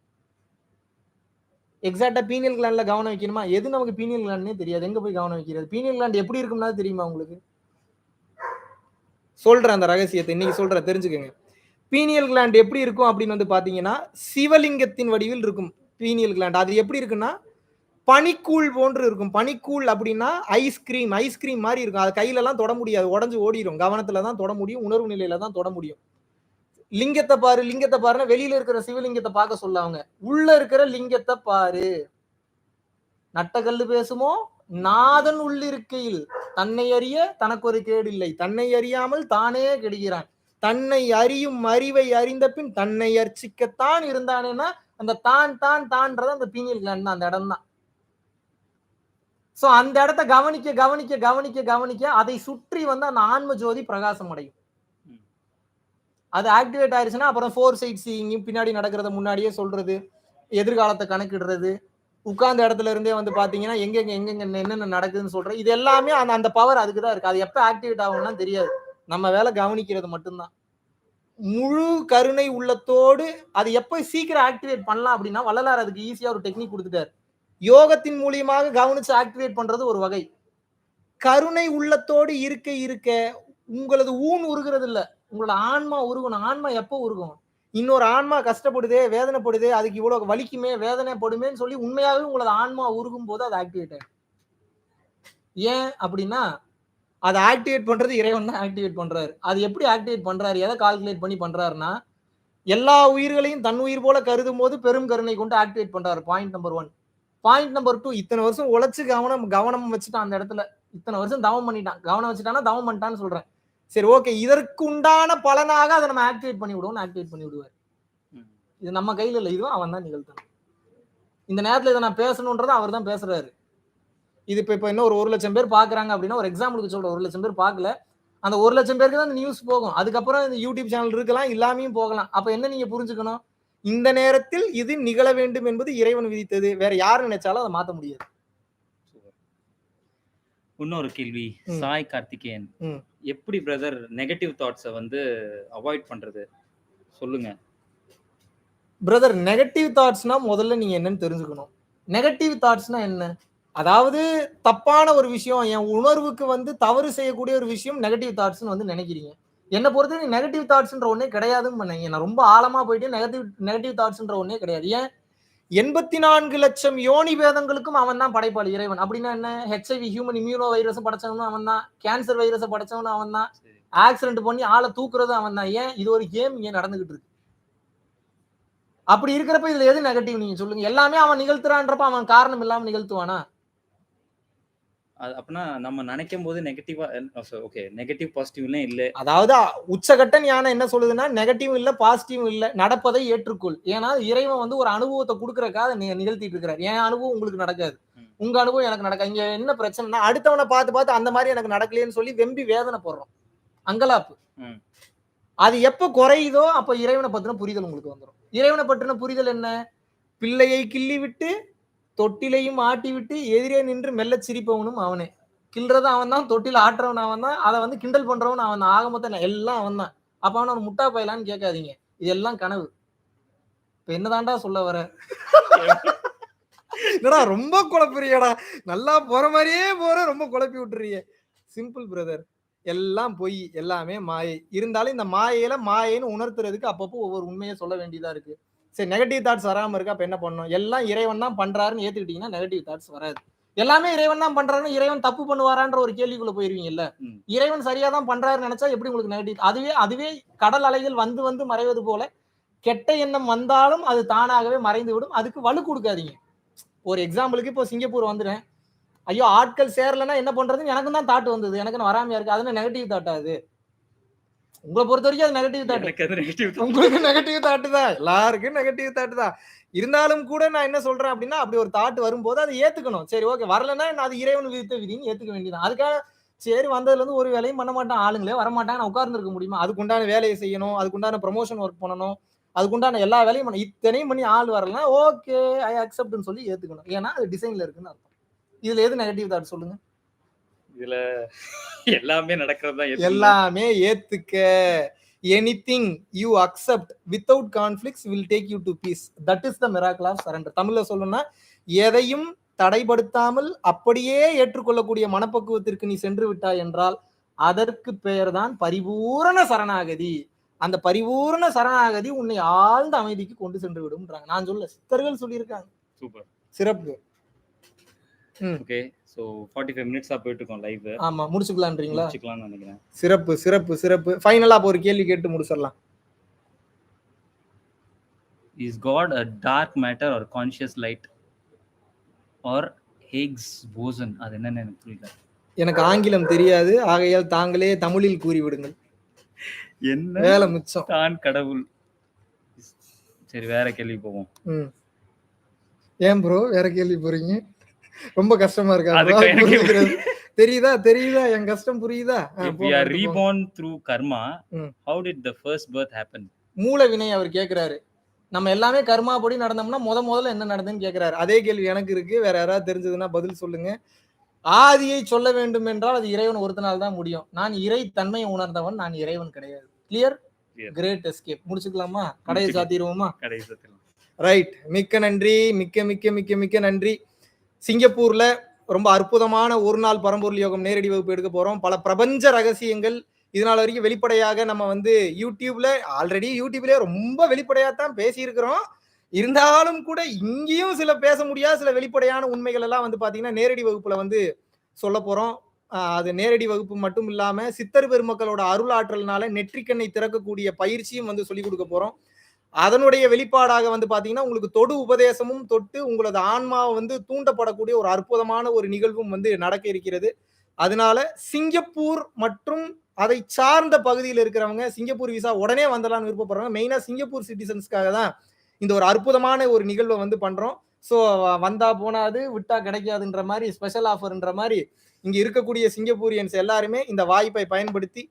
எக்ஸாக்டா பீனியல் கிளாண்ட்ல கவனம் வைக்கணுமா? எது நமக்கு பீனியல் கிளாண்ட்னே தெரியாது. எங்க போய் கவனம் வைக்கிறது? பீனியல் கிளாண்ட் எப்படி இருக்கும்னா தெரியுமா உங்களுக்கு? சொல்றேன் அந்த ரகசியத்தை இன்னைக்கு சொல்றேன், தெரிஞ்சுக்கங்க. பீனியல் கிளாண்ட் எப்படி இருக்கும் அப்படின்னு வந்து பாத்தீங்கன்னா, சிவலிங்கத்தின் வடிவில் இருக்கும் பீனியல் கிளாண்ட். அது எப்படி இருக்குன்னா, பனிக்கூழ் போன்று இருக்கும். பனிக்கூழ் அப்படின்னா ஐஸ்கிரீம் மாதிரி இருக்கும். அது கையில எல்லாம் தொட முடியாது, உடஞ்சு ஓடிடும். கவனத்துல தான் தொட முடியும், உணர்வு நிலையில தான் தொட முடியும். லிங்கத்தை பாருன்னா வெளியில இருக்கிற சிவலிங்கத்தை பார்க்க சொல்ல அவங்க. உள்ள இருக்கிற லிங்கத்தை பாரு. நட்டகல்லு பேசுமோ நாதன் உள்ளிருக்கையில் தன்னை அறிய தனக்கு ஒரு கேடு இல்லை. தன்னை அறியாமல் தானே கெடுகிறான். தன்னை அறியும் அறிவை அறிந்த பின் தன்னை அர்ச்சிக்கத்தான் இருந்தானேன்னா அந்த தான்றத அந்த பீனியல் கிளாண்ட் அந்த இடம் தான். சோ அந்த இடத்த கவனிக்க அதை சுற்றி வந்து அந்த ஆன்ம ஜோதி பிரகாசம் அடையும். அது ஆக்டிவேட் ஆயிருச்சுன்னா அப்புறம் ஃபோர் சைட் சீயிங், பின்னாடி நடக்கிறத முன்னாடியே சொல்றது, எதிர்காலத்தை கணக்கிடுறது, உட்கார்ந்த இடத்துல இருந்தே வந்து பாத்தீங்கன்னா எங்கெங்க என்னென்ன நடக்குதுன்னு சொல்றது, இது எல்லாமே அந்த பவர் அதுக்கு தான் இருக்கு. அது எப்ப ஆக்டிவேட் ஆகும்னா தெரியாது. நம்ம வேலை கவனிக்கிறது மட்டும்தான். முழு கருணை உள்ளத்தோடு அது எப்ப சீக்கிரம் ஆக்டிவேட் பண்ணலாம் அப்படின்னா, வள்ளலார் அதுக்கு ஈஸியா ஒரு டெக்னிக் கொடுத்துட்டாரு. யோகத்தின் மூலியமாக கவனிச்சு ஆக்டிவேட் பண்றது ஒரு வகை. கருணை உள்ளத்தோடு இருக்க உங்களது ஊன் உருகிறது இல்ல, உங்களோட ஆன்மா உருகணும். ஆன்மா எப்போ உருகும்? இன்னொரு ஆன்மா கஷ்டப்படுதே, வேதனைப்படுதே, அதுக்கு இவ்வளவு வலிக்குமே, வேதனைப்படுமேன்னு சொல்லி உண்மையாகவே உங்களது ஆன்மா உருகும் போது அது ஆக்டிவேட் ஆயிடும். ஏன் அப்படின்னா, அதை ஆக்டிவேட் பண்றது இறைவன் தான் ஆக்டிவேட் பண்றாரு. அது எப்படி ஆக்டிவேட் பண்றாரு, எதை கால்குலேட் பண்ணி பண்றாருன்னா, எல்லா உயிர்களையும் தன் உயிர் போல கருதும் போது பெரும் கருணை கொண்டு ஆக்டிவேட் பண்றாரு. Point number 1. பாயிண்ட் நம்பர் 2, இத்தனை வருஷம் உழைச்சு கவனம் வச்சுட்டான் அந்த இடத்துல. இத்தனை வருஷம் தவம் பண்ணிட்டான். கவனம் வச்சுட்டானா தவம் பண்ணிட்டான்னு சொல்றேன். சரி, ஓகே, இதற்கு உண்டான பலனாக அதை நம்ம ஆக்டிவேட் பண்ணி விடுவோம். ஆக்டிவேட் பண்ணி விடுவார். இது நம்ம கையில இல்லை, இதுவும் அவன் தான் நிகழ்த்தணும். இந்த நேரத்துல இதை நான் பேசணுன்றதை அவர் தான் பேசுறாரு. இது இப்ப இன்னும் ஒரு 1,00,000 பேர் பாக்குறாங்க அப்படின்னா, ஒரு எக்ஸாம்பிளுக்கு சொல்றேன், 1,00,000 பேர் பார்க்கல, அந்த 1,00,000 பேருக்கு தான் இந்த நியூஸ் போகும். அதுக்கப்புறம் இந்த யூடியூப் சேனல் இருக்கலாம், இல்லாமையும் போகலாம். அப்ப என்ன நீங்க புரிஞ்சுக்கணும்? இந்த நேரத்தில் இது நிகழ வேண்டும் என்பது இறைவன் விதித்தது. வேற யாரு நினைச்சாலும் அதை மாத்த முடியாது. இன்னொரு கேள்வி, சாய் கார்த்திகேயன், எப்படி பிரதர் நெகட்டிவ் தாட்ஸை வந்து அவாய்ட் பண்றது சொல்லுங்க. பிரதர், நெகட்டிவ் தாட்ஸ்னா முதல்ல நீங்க என்னன்னு தெரிஞ்சுக்கணும். நெகட்டிவ் தாட்ஸ்னா என்ன? அதாவது தப்பான ஒரு விஷயம், என் உணர்வுக்கு வந்து தவறு செய்யக்கூடிய ஒரு விஷயம் நெகட்டிவ் தாட்ஸ்னு வந்து நினைக்கிறீங்க. என்னை பொறுத்தவரை நெகட்டிவ் தாட்ஸ்ன்ற ஒன்னே கிடையாதுன்னு பண்ணீங்க. நான் ரொம்ப ஆழமா போயிட்டு நெகட்டிவ் தாட்ஸ்ன்ற ஒன்னே கிடையாது. ஏன்? 84 லட்சம் யோனி பேதங்களுக்கும் அவன் தான் படைப்பாளி இறைவன். அப்படின்னா என்ன? HIV ஹியூமன் இம்யூனோ வைரஸ் படைச்சவனும் அவன் தான், கேன்சர் வைரஸை படைச்சவனும் அவன் தான், ஆக்சிடென்ட் பண்ணி ஆளை தூக்குறதும் அவன் தான். ஏன்? இது ஒரு கேம் இங்க நடந்துகிட்டு இருக்கு. அப்படி இருக்கிறப்ப இதுல எது நெகட்டிவ் நீங்க சொல்லுங்க? எல்லாமே அவன் நிகழ்த்துறான்றப்ப அவன் காரணம் இல்லாம நிகழ்த்துவானா? அப்படின்னா நம்ம நினைக்கும் போது நெகட்டிவா, ஓகே, நெகட்டிவ் பாசிட்டிவ்ல இல்ல. அதாவது உச்சகட்ட ஞானம் என்ன சொல்லுதுன்னா, நெகட்டிவ் இல்ல, பாசிட்டிவ் இல்ல, நடப்பதை ஏற்றுக்கொள். ஏன்னா இறைவன் வந்து ஒரு அனுபவத்தை கொடுக்கறதுக்காக நிகழ்த்திட்டு இருக்கிறார். என் அனுபவம் உங்களுக்கு நடக்காது, உங்க அனுபவம் எனக்கு நடக்காது. இங்க என்ன பிரச்சனைனா, அடுத்தவனை பார்த்து அந்த மாதிரி எனக்கு நடக்கலையேன்னு சொல்லி வெம்பி வேதனை போடுறோம், அங்கலாப்பு. அது எப்ப குறையுதோ அப்ப இறைவனை பத்தின புரிதல் உங்களுக்கு வந்துடும். இறைவனை பற்றின புரிதல் என்ன? பிள்ளையை கிள்ளி விட்டு தொட்டிலையும் ஆட்டி விட்டு எதிரே நின்று மெல்ல சிரிப்பவனும் அவனே. கிள்றது அவன் தான், தொட்டில ஆட்டுறவன் அவன் தான், அதை வந்து கிண்டல் பண்றவன் அவன் தான். ஆக மொத்தம் எல்லாம் அவன் தான். அப்ப அவன் ஒரு முட்டா பயலான்னு கேட்காதீங்க. இது எல்லாம் கனவு. இப்ப என்னதான்டா சொல்ல வர? என்னடா ரொம்ப குழப்புறியடா, நல்லா போற மாதிரியே போற, ரொம்ப குழப்பி விட்டுறீங்க. சிம்பிள் பிரதர், எல்லாம் பொய், எல்லாமே மாயை. இருந்தாலும் இந்த மாயையில மாயைன்னு உணர்த்துறதுக்கு அப்பப்போ ஒவ்வொரு உண்மையை சொல்ல வேண்டியதா இருக்கு. சரி, நெகட்டிவ் தாட்ஸ் வராம இருக்கு, அப்ப என்ன பண்ணணும்? எல்லாம் இறைவன் தான் பண்றாருன்னு ஏத்துக்கிட்டீங்கன்னா நெகட்டிவ் தாட்ஸ் வராது. எல்லாமே இறைவன் தான் பண்றாருன்னு இறைவன் தப்பு பண்ணுவாரான்ற ஒரு கேள்விக்குள்ள போயிருவீங்கல்ல. இறைவன் சரியா தான் பண்றாருன்னு நினைச்சா எப்படி உங்களுக்கு நெகட்டிவ்? அதுவே கடல் அலைகள் வந்து வந்து மறைவது போல கெட்ட எண்ணம் வந்தாலும் அது தானாகவே மறைந்து விடும். அதுக்கு வலு கொடுக்காதீங்க. ஒரு எக்ஸாம்பிளுக்கு இப்போ சிங்கப்பூர் வந்துட்டேன், ஐயோ ஆட்கள் சேரலன்னா என்ன பண்றதுன்னு எனக்கு தான் தாட் வந்தது, எனக்கு வராமையா இருக்கு, அது நெகட்டிவ் தாட்டா? அது உங்களை பொறுத்த வரைக்கும் அது நெகட்டிவ் தாட். உங்களுக்கு நெகட்டிவ் தாட் தான், எல்லாருக்கும் நெகட்டிவ் தாட் தான். இருந்தாலும் கூட நான் என்ன சொல்றேன் அப்படின்னா, அப்படி ஒரு தாட் வரும்போது அதை ஏத்துக்கணும். சரி ஓகே, வரலன்னா அது இறைவன் விதித்த விதின்னு ஏத்துக்க வேண்டியதான். அதுக்காக சரி வந்ததுல இருந்து ஒரு வேலையும் பண்ண மாட்டான், ஆளுங்களே வரமாட்டாங்க, நான் உட்கார்ந்து இருக்க முடியுமா? அதுக்குண்டான வேலையை செய்யணும், அதுக்குண்டான ப்ரமோஷன் ஒர்க் பண்ணணும், அதுக்குண்டான எல்லா வேலையும் பண்ணணும். இத்தனையும் பண்ணி ஆள் வரலன்னா ஓகே ஐ அக்செப்ட்னு சொல்லி ஏத்துக்கணும். ஏன்னா அது டிசைன்ல இருக்குன்னு அர்த்தம். இதுல எது நெகட்டிவ் தாட் சொல்லுங்க? இதுல எல்லாமே நடக்கிறதா? எல்லாமே ஏத்துக்க. Anything you accept without conflicts will take you to peace. That is the miracle of surrender. தமிழ்ல சொல்லணும்னா, எதையும் தடைப்படுத்தாமல் அப்படியே ஏற்றுக்கொள்ளக்கூடிய மனப்பக்குவத்திற்கு நீ சென்று விட்டாய் என்றால் அதற்கு பெயர் தான் பரிபூரண சரணாகதி. அந்த பரிபூரண சரணாகதி உன்னை ஆழ்ந்த அமைதிக்கு கொண்டு சென்று விடும்ன்றாங்க. நான் சொல்ல, சித்தர்கள் சொல்லியிருக்காங்க. சூப்பர், சிறப்பு. ஓகே, சோ 45 மினிட்ஸா போயிட்டு இருக்கோம் லைவ். ஆமா, முடிச்சுக்கலாம்ன்றீங்களா? முடிச்சுக்கலாம்னு நினைக்கிறேன். சிறப்பு சிறப்பு சிறப்பு. ஃபைனலா ஒரு கேள்வி கேட்டு முடிச்சிடலாம். Is God a dark matter or conscious light or Higgs boson? அது என்னன்னு எனக்கு புரியல. எனக்கு ஆங்கிலம் தெரியாது, ஆகையால் தாங்களே தமிழில் கூறி விடுங்கள். என்ன வேலை மிச்சம். தான் கடவுள். சரி, வேற கேள்வி போவோம். ஏன் ப்ரோ வேற கேள்வி போறீங்க? ரொம்ப கஷ்டமா இருக்கா? தெரியுதா தெரியுதா என் கஷ்டம் புரியுதா? If we are reborn through karma, how did the first birth happen? மூல வினை அவர் கேக்குறாரு. நம்ம எல்லாமே கர்மா படி நடந்தோம்னா முதல்ல என்ன நடந்ததுன்னு கேக்குறாரு. அதே கேள்வி எனக்கு இருக்கு. வேற யாராவது தெரிஞ்சதுன்னா பதில் சொல்லுங்க. ஆதியை சொல்ல வேண்டும் என்றால் அது இறைவன் ஒருத்தனால் தான் முடியும். நான் இறை தன்மையை உணர்ந்தவன், நான் இறைவன் கிடையாது. கிளியர்? Great escape. முடிச்சுக்கலாமா? கடையை சாத்திடுவோமா? கடையை சாத்திடலாம். ரைட். மிக்க நன்றி, மிக்க மிக்க மிக்க மிக்க நன்றி. சிங்கப்பூர்ல ரொம்ப அற்புதமான ஒரு நாள் பரம்பொருள் யோகம் நேரடி வகுப்பு எடுக்க போறோம். பல பிரபஞ்ச ரகசியங்கள் இதனால வரைக்கும் வெளிப்படையாக நம்ம யூடியூப்ல ரொம்ப வெளிப்படையா தான் பேசியிருக்கிறோம். இருந்தாலும் கூட இங்கேயும் சில பேச முடியாத சில வெளிப்படையான உண்மைகள் எல்லாம் பாத்தீங்கன்னா நேரடி வகுப்புல சொல்ல போறோம். அது நேரடி வகுப்பு மட்டும் இல்லாம சித்தர் பெருமக்களோட அருள் ஆற்றல்னால நெற்றிக்கண்ணை திறக்கக்கூடிய பயிற்சியும் சொல்லிக் கொடுக்க போறோம். அதனுடைய வெளிப்பாடாக பாத்தீங்கன்னா உங்களுக்கு தொடு உபதேசமும் தொட்டு உங்களது ஆன்மாவை தூண்டப்படக்கூடிய ஒரு அற்புதமான ஒரு நிகழ்வும் நடக்க இருக்கிறது. அதனால சிங்கப்பூர் மற்றும் அதை சார்ந்த பகுதியில் இருக்கிறவங்க சிங்கப்பூர் விசா உடனே வந்துடலாம்னு விருப்பப்படுறாங்க. மெயினா சிங்கப்பூர் சிட்டிசன்ஸ்க்காக தான் இந்த ஒரு அற்புதமான ஒரு நிகழ்வை பண்றோம். ஸோ வந்தா போனாது விட்டா கிடைக்காதுன்ற மாதிரி ஸ்பெஷல் ஆஃபர்ன்ற மாதிரி இங்க இருக்கக்கூடிய சிங்கப்பூரியன்ஸ் எல்லாருமே இந்த வாய்ப்பை பயன்படுத்தி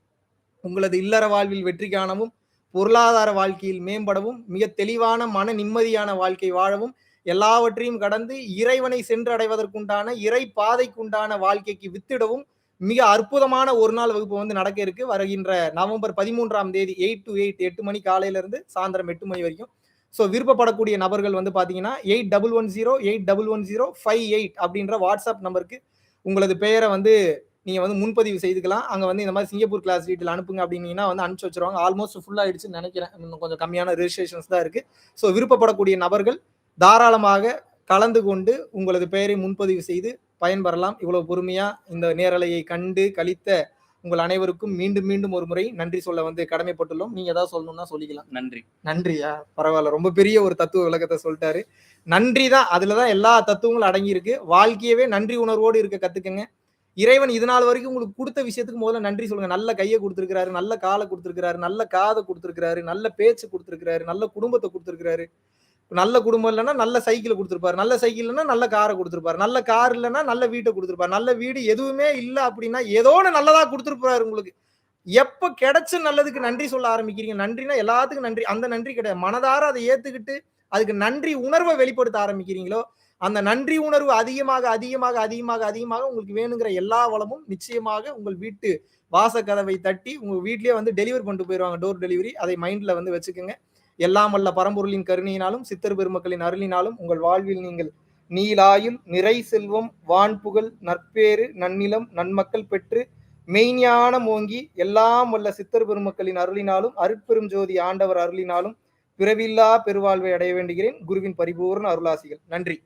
உங்களது இல்லற வாழ்வில் வெற்றி காணவும், பொருளாதார வாழ்க்கையில் மேம்படவும், மிக தெளிவான மன நிம்மதியான வாழ்க்கை வாழவும், எல்லாவற்றையும் கடந்து இறைவனை சென்று அடைவதற்குண்டான இறை பாதைக்குண்டான வாழ்க்கைக்கு வித்திடவும் மிக அற்புதமான ஒரு நாள் வகுப்பு நடக்க இருக்கு. வருகின்ற நவம்பர் 13ஆம் தேதி 8 to 8 8 மணி காலையில இருந்து சாயந்தரம் 8 மணி வரைக்கும். ஸோ விருப்பப்படக்கூடிய நபர்கள் பாத்தீங்கன்னா 8110811058 அப்படின்ற வாட்ஸ்அப் நம்பருக்கு உங்களது பெயரை நீங்க முன்பதிவு செய்துக்கலாம். அங்க இந்த மாதிரி சிங்கப்பூர் கிளாஸ் டீட்டெயில் அனுப்புங்க அப்படின்னீங்கன்னா அனுப்பிச்சு வச்சிருவாங்க. ஆல்மோஸ்ட் ஃபுல் ஆயிடுச்சுன்னு நினைக்கிறேன். இன்னும் கொஞ்சம் கம்மியான ரெஜிஸ்ட்ரேஷன்ஸ் தான் இருக்கு. ஸோ விருப்பப்படக்கூடிய நபர்கள் தாராளமாக கலந்து கொண்டு உங்களது பெயரை முன்பதிவு செய்து பயன்பெறலாம். இவ்வளவு பொறுமையா இந்த நேரலையை கண்டு கழித்த உங்கள் அனைவருக்கும் மீண்டும் மீண்டும் ஒரு முறை நன்றி சொல்ல கடமைப்பட்டுள்ளோம். நீங்க ஏதாவது சொல்லணும்னா சொல்லிக்கலாம். நன்றி. நன்றியா? பரவாயில்ல, ரொம்ப பெரிய ஒரு தத்துவ விளக்கத்தை சொல்லிட்டாரு. நன்றி தான், அதுலதான் எல்லா தத்துவங்களும் அடங்கி இருக்கு. வாழ்க்கையவே நன்றி உணர்வோடு இருக்க கத்துக்குங்க. இறைவன் இது நாள் வரைக்கும் உங்களுக்கு கொடுத்த விஷயத்துக்கு முதல்ல நன்றி சொல்லுங்க. நல்ல கையை கொடுத்திருக்கிறாரு, நல்ல காலை கொடுத்திருக்கிறாரு, நல்ல காதை கொடுத்திருக்கிறாரு, நல்ல பேச்சு கொடுத்திருக்கிறாரு, நல்ல குடும்பத்தை கொடுத்திருக்கிறாரு. நல்ல குடும்பம் இல்லைன்னா நல்ல சைக்கிள் கொடுத்திருப்பாரு, நல்ல சைக்கிள் இல்லைன்னா நல்ல காரை கொடுத்திருப்பாரு, நல்ல கார் இல்லைன்னா நல்ல வீட்டை கொடுத்திருப்பாரு, நல்ல வீடு எதுவுமே இல்லை அப்படின்னா ஏதோ ஒன்று நல்லதா கொடுத்திருப்பாரு உங்களுக்கு. எப்ப கிடைச்ச நல்லதுக்கு நன்றி சொல்ல ஆரம்பிக்கிறீங்க, நன்றினா எல்லாத்துக்கும் நன்றி, அந்த நன்றி கிடையாது, மனதார அதை ஏத்துக்கிட்டு அதுக்கு நன்றி உணர்வை வெளிப்படுத்த ஆரம்பிக்கிறீங்களோ அந்த நன்றி உணர்வு அதிகமாக அதிகமாக அதிகமாக அதிகமாக உங்களுக்கு வேணுங்கிற எல்லா வளமும் நிச்சயமாக உங்கள் வீட்டு வாசக்கதவை தட்டி உங்க வீட்லயே டெலிவரி பண்ணிட்டு போயிடுவாங்க. Door delivery. அதை மைண்ட்ல வச்சுக்கோங்க. எல்லாம் வல்ல பரம்பொருளின் கருணையினாலும் சித்தர் பெருமக்களின் அருளினாலும் உங்கள் வாழ்வில் நீங்கள் நீலாயுள், நிறை செல்வம், வான்புகழ், நற்பேறு, நன்னிலம், நன்மக்கள் பெற்று மெய்ஞானம் ஓங்கி எல்லாம் வல்ல சித்தர் பெருமக்களின் அருளினாலும் அருட்பெரும் ஜோதி ஆண்டவர் அருளினாலும் பிறவில்லா பெருவாழ்வை அடைய வேண்டுகிறேன். குருவின் பரிபூர்ண அருளாசிகள். நன்றி.